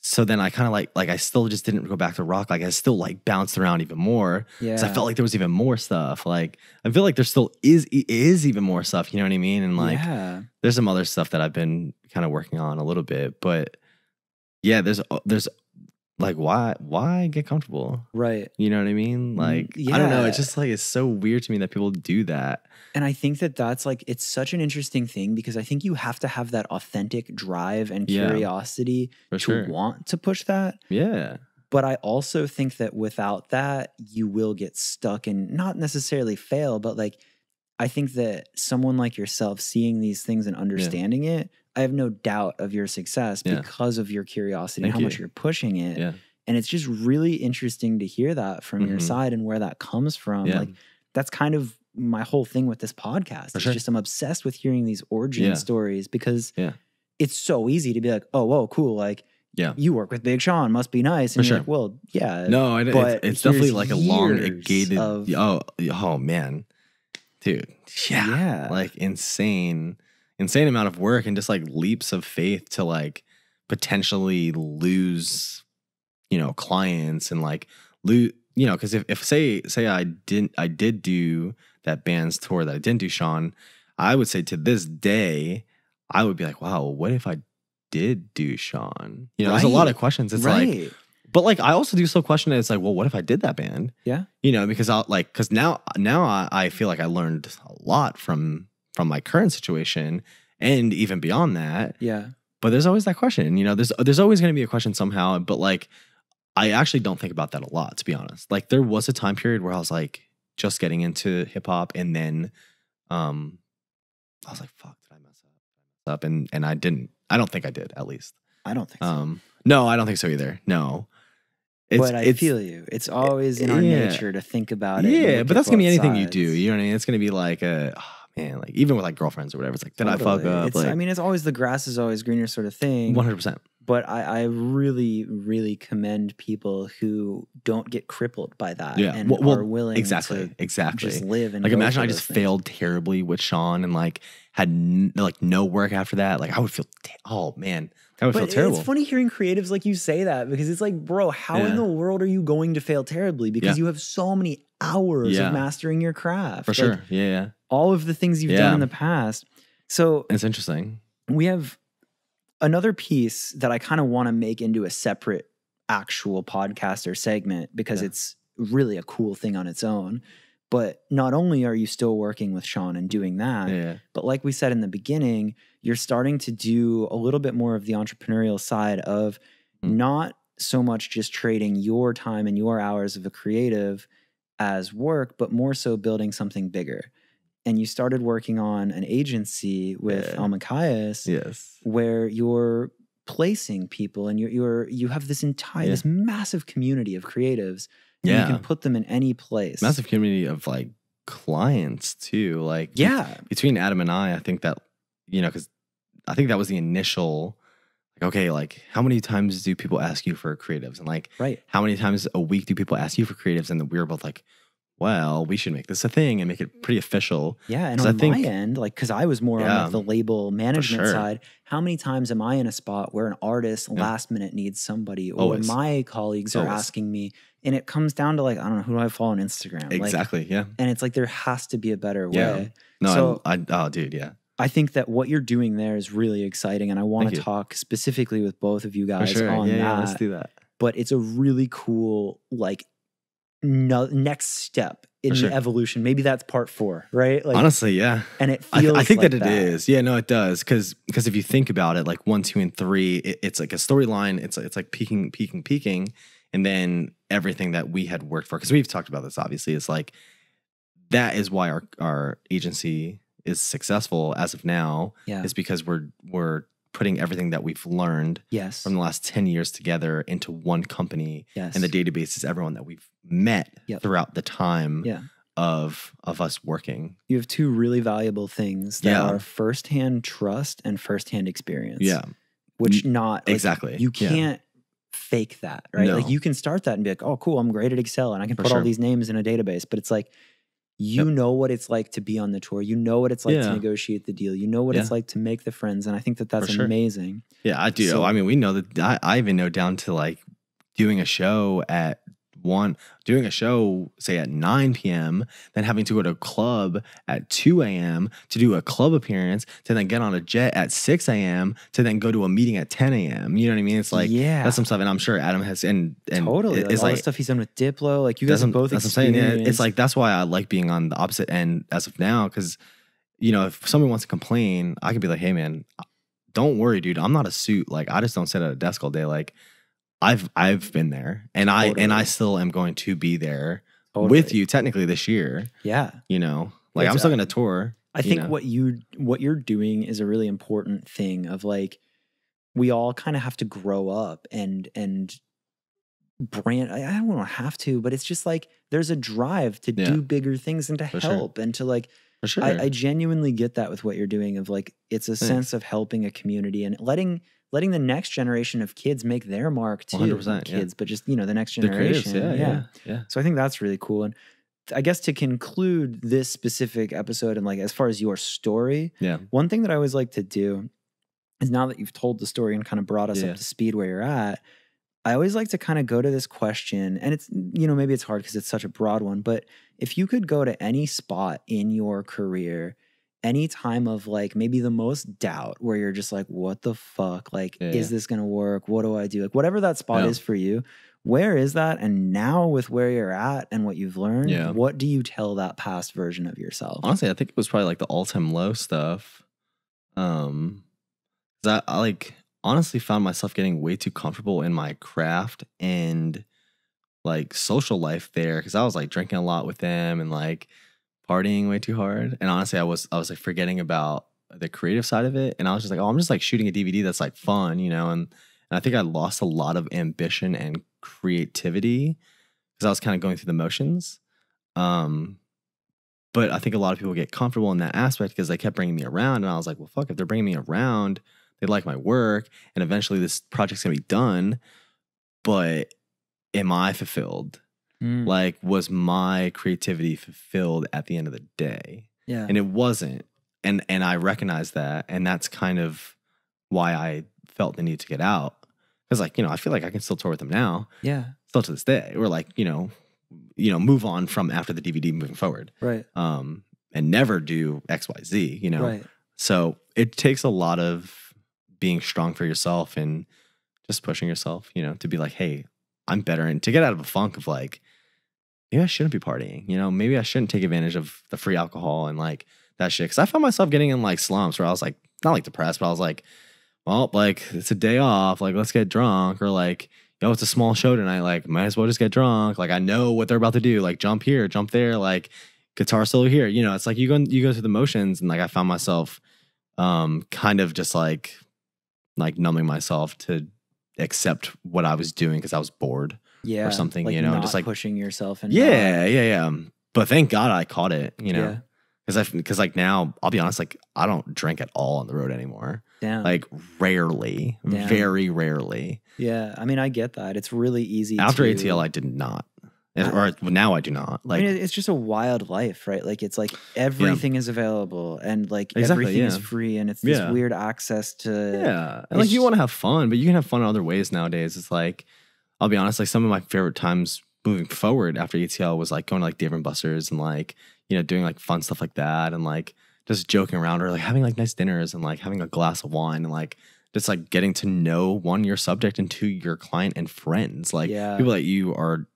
So then I kind of like I still just didn't go back to rock. Like I still like bounced around even more. Yeah. Because I felt like there was even more stuff. Like I feel like there still is even more stuff. You know what I mean? And like there's some other stuff that I've been kind of working on a little bit. But yeah, there's like why get comfortable? Right. You know what I mean? Like I don't know. It's just like it's so weird to me that people do that. And I think that that's like, it's such an interesting thing because I think you have to have that authentic drive and curiosity to want to push that. Yeah. But I also think that without that, you will get stuck and not necessarily fail, but like, I think that someone like yourself seeing these things and understanding it, I have no doubt of your success because of your curiosity and how much you're pushing it. Yeah. And it's just really interesting to hear that from your side and where that comes from. Like, that's kind of my whole thing with this podcast. It's just I'm obsessed with hearing these origin stories because it's so easy to be like, oh, whoa, cool. Like, you work with Big Sean, must be nice. And you're like, well, yeah. No, it's definitely like a long, gated. Oh, man. Dude. Yeah. Like insane amount of work and just like leaps of faith to like potentially lose, clients and like lose, because if say I did do that band's tour that I didn't do Sean, I would say to this day, I would be like, wow, what if I did do Sean? There's a lot of questions. It's like, but like, I also do still question it. It's like, well, what if I did that band? Yeah. Because now I feel like I learned a lot from my current situation and even beyond that. Yeah. But there's always that question, there's always going to be a question somehow. But like, I actually don't think about that a lot, to be honest. Like there was a time period where I was like just getting into hip hop and then, I was like, fuck, did I mess up? And I didn't. I don't think I did, at least. I don't think so. No, I don't think so either. No. But I feel you. It's always in our nature to think about it. Yeah, but that's going to be anything you do. You know what I mean? It's going to be like like even with like girlfriends or whatever. It's like, did I fuck up? It's always the grass is always greener sort of thing. 100%. But I really, really commend people who don't get crippled by that and are willing to just live and like imagine I just failed terribly with Sean and like had no work after that. Like I would feel, oh man, that would feel terrible. It's funny hearing creatives like you say that because it's like, bro, how in the world are you going to fail terribly? Because you have so many hours of mastering your craft. For sure. Yeah. All of the things you've done in the past. So it's interesting. We have another piece that I kind of want to make into a separate actual podcast or segment because it's really a cool thing on its own. But not only are you still working with Sean and doing that, but like we said in the beginning, you're starting to do a little bit more of the entrepreneurial side of not so much just trading your time and your hours of a creative as work, but more so building something bigger. And you started working on an agency with Elmakias, where you're placing people and you have this entire this massive community of creatives. And you can put them in any place. Massive community of like clients too. Like between Adam and I think that because I think that was the initial. Like, okay, like how many times do people ask you for creatives, and like how many times a week do people ask you for creatives? And we were both like, well, we should make this a thing and make it pretty official. Yeah, and on my end, like, because I was more on like the label management side, how many times am I in a spot where an artist last minute needs somebody, or my colleagues are asking me, and it comes down to like, I don't know, who do I follow on Instagram? Exactly, like, and it's like there has to be a better way. No, so oh, dude, I think that what you're doing there is really exciting, and I want to talk specifically with both of you guys on that. Yeah, let's do that. But it's a really cool, like, next step in the evolution. Maybe that's part 4, right? Like, honestly, yeah. And it feels I think like that it is. Yeah, no, it does. Because if you think about it, like 1, 2, and 3, it's like a storyline. It's like peaking. And then everything that we had worked for, because we've talked about this, obviously, is like, that is why our agency is successful as of now, is because we're putting everything that we've learned from the last 10 years together into one company. And the database is everyone that we've met throughout the time of us working. You have 2 really valuable things that are firsthand trust and firsthand experience. Yeah. Which not like, exactly. You can't fake that, right? No. Like you can start that and be like, oh, cool, I'm great at Excel and I can put all these names in a database. But it's like, you know what it's like to be on the tour. You know what it's like to negotiate the deal. You know what it's like to make the friends. And I think that that's amazing. Yeah, I do. So, I mean, we know that I even know down to like doing a show at doing a show, say at 9 p.m., then having to go to a club at 2 a.m. to do a club appearance, to then get on a jet at 6 a.m. to then go to a meeting at 10 a.m. You know what I mean? It's like, that's some stuff. And I'm sure Adam has, and totally. Like all the stuff he's done with Diplo, like you guys have both experienced. That's what I'm saying. Yeah, it's like, that's why I like being on the opposite end as of now. Cause if someone wants to complain, I could be like, hey man, don't worry, dude. I'm not a suit. Like I just don't sit at a desk all day. Like, I've been there, and I still am going to be there with you technically this year. Yeah, Like I'm still going to tour. I think what you're doing is a really important thing of like, we all kind of have to grow up and brand. I don't have to, but it's just like, there's a drive to do bigger things and to help and to like, for sure. I genuinely get that with what you're doing of like, it's a sense of helping a community and letting the next generation of kids make their mark too. 100%, kids, but just, the next generation. The creatives, yeah. So I think that's really cool. And I guess to conclude this specific episode and like, as far as your story, one thing that I always like to do is, now that you've told the story and kind of brought us up to speed where you're at, I always like to kind of go to this question, and it's, maybe it's hard because it's such a broad one, but if you could go to any spot in your career, any time of like maybe the most doubt where you're just like, what the fuck? Like, is this going to work? What do I do? Like, whatever that spot is for you, where is that? And now with where you're at and what you've learned, what do you tell that past version of yourself? Honestly, I think it was probably like the all-time low stuff. That I like honestly found myself getting way too comfortable in my craft and like social life there, because I was like drinking a lot with them and like partying way too hard. And honestly, I was like forgetting about the creative side of it. And I was just like, oh, I'm just like shooting a DVD that's like fun, and I think I lost a lot of ambition and creativity because I was kind of going through the motions. But I think a lot of people get comfortable in that aspect because they kept bringing me around. And I was like, well, fuck, if they're bringing me around, they like my work, and eventually this project's gonna be done. But am I fulfilled? Like, was my creativity fulfilled at the end of the day? Yeah. And it wasn't. And I recognized that. And that's kind of why I felt the need to get out. Because like, I feel like I can still tour with them now. Yeah. Still to this day. Or like, move on from after the DVD moving forward. Right. And never do XYZ, Right. So it takes a lot of being strong for yourself and just pushing yourself, to be like, hey, I'm better. And to get out of a funk of like, maybe I shouldn't be partying, maybe I shouldn't take advantage of the free alcohol and like that shit. Cause I found myself getting in like slumps where I was like, not like depressed, but I was like, well, like it's a day off. Like, let's get drunk. Or like, it's a small show tonight. Like, might as well just get drunk. Like, I know what they're about to do. Like, jump here, jump there. Like, guitar solo here. It's like you go through the motions. And like, I found myself kind of just like numbing myself to accept what I was doing because I was bored. Yeah, or something, like just like pushing yourself. And yeah. But thank God I caught it, because like now I'll be honest, like I don't drink at all on the road anymore. Damn. Like rarely, very rarely. Yeah, I mean I get that. It's really easy. After ATL, I did not, or now I do not. Like, I mean, it's just a wild life, right? Like it's like everything is available and like everything is free, and it's this weird access to and like you want to have fun, but you can have fun in other ways nowadays. It's like, I'll be honest, like some of my favorite times moving forward after ETL was like going to like Dave and Buster's and like, doing like fun stuff like that and like just joking around or like having like nice dinners and like having a glass of wine and like just like getting to know, one, your subject, and two, your client and friends. Like people that you are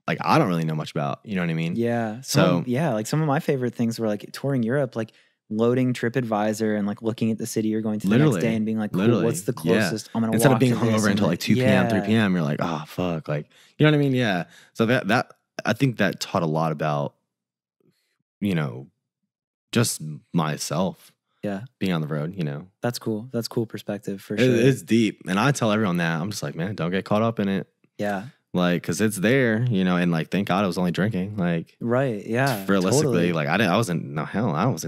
like, I don't really know much about, you know what I mean? Yeah. So like some of my favorite things were like touring Europe, like loading TripAdvisor and like looking at the city you're going to the next day and being like, cool, what's the closest? I'm gonna instead walk of being to this hungover until like 2 p.m., 3 p.m., you're like, oh fuck, like, you know what I mean? Yeah. So that I think that taught a lot about, just myself. Yeah. Being on the road, That's cool. That's cool perspective for sure. It's deep. And I tell everyone that. I'm just like, man, don't get caught up in it. Yeah. Like, cause it's there, and like, thank God I was only drinking. Like, right. Yeah. Realistically, like I wasn't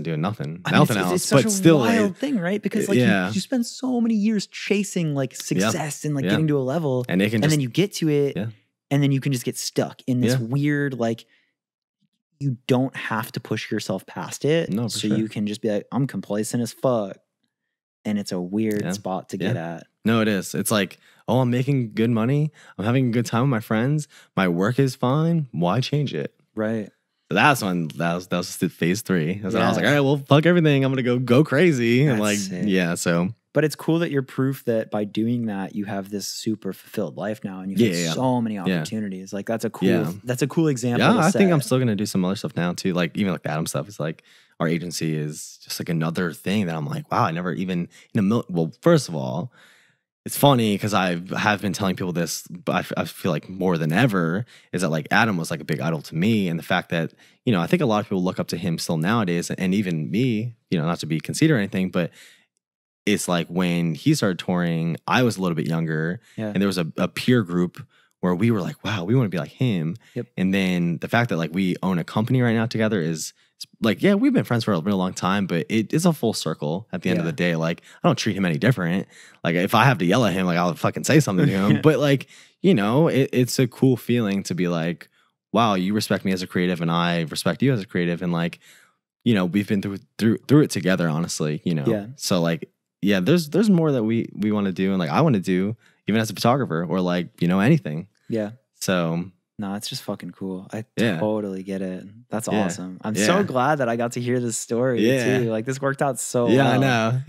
doing nothing else. It's such a still wild thing, right? Because like you spend so many years chasing like success and like getting to a level, and then you get to it, and then you can just get stuck in this weird, like, you don't have to push yourself past it. No, so you can just be like, I'm complacent as fuck. And it's a weird spot to get at. No, it is. It's like, oh, I'm making good money. I'm having a good time with my friends. My work is fine. Why change it? Right. So that's when that was phase 3. I was like, all right, well, fuck everything. I'm gonna go crazy. And like, sick. So. But it's cool that you're proof that by doing that, you have this super fulfilled life now, and you have so many opportunities. Like that's a cool example. Yeah, I think I'm still gonna do some other stuff now too. Like even like the Adam stuff is like, our agency is just like another thing that I'm like, wow, I never even well, first of all, it's funny because I have been telling people this, but I feel like more than ever is that like Adam was like a big idol to me. And the fact that, you know, I think a lot of people look up to him still nowadays, and even me, you know, not to be conceited or anything, but it's like when he started touring, I was a little bit younger, and there was a peer group where we were like, wow, we want to be like him. And then the fact that like we own a company right now together is like, yeah, we've been friends for a real long time, but it is a full circle at the end of the day. Like, I don't treat him any different. Like, if I have to yell at him, like, I'll fucking say something to him. But like, you know, it's a cool feeling to be like, wow, you respect me as a creative and I respect you as a creative. And like, you know, we've been through it together, honestly, you know? So like, yeah, there's more that we want to do, and like I want to do even as a photographer or like, you know, anything. So no, it's just fucking cool. I totally get it. That's awesome. I'm so glad that I got to hear this story too. Like this worked out so well. I know.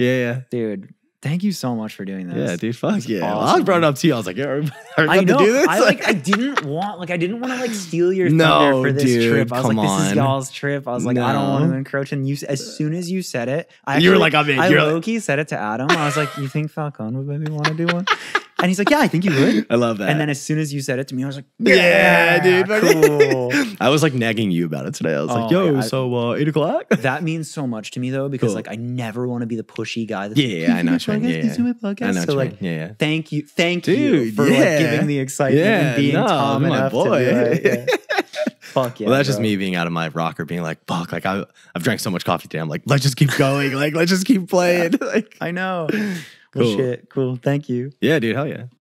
Dude, thank you so much for doing this. Yeah, dude, fuck yeah. Awesome. Well, I brought it up to you. I was like, yeah, I know. To do this? I didn't want to like steal your thunder for this trip. I was like, this is y'all's trip. I was like, I don't want to encroach. And you, as soon as you said it, you were like, I low-key said it to Adam. I was like, you think Falcone would maybe want to do one? And he's like, yeah, I think you would. I love that. And then as soon as you said it to me, I was like, yeah, dude. Cool. I was like nagging you about it today. I was like, yo, so 8 o'clock? That means so much to me though, because like I never want to be the pushy guy. That's I know. I know. So like, thank you for like giving the excitement and being Tom enough to be like, fuck yeah. Well, that's just me being out of my rocker, being like, fuck, like I've drank so much coffee today. I'm like, let's just keep going. Like, let's just keep playing. Like, I know. Well, shit. Cool. Thank you. Yeah, dude. Hell yeah.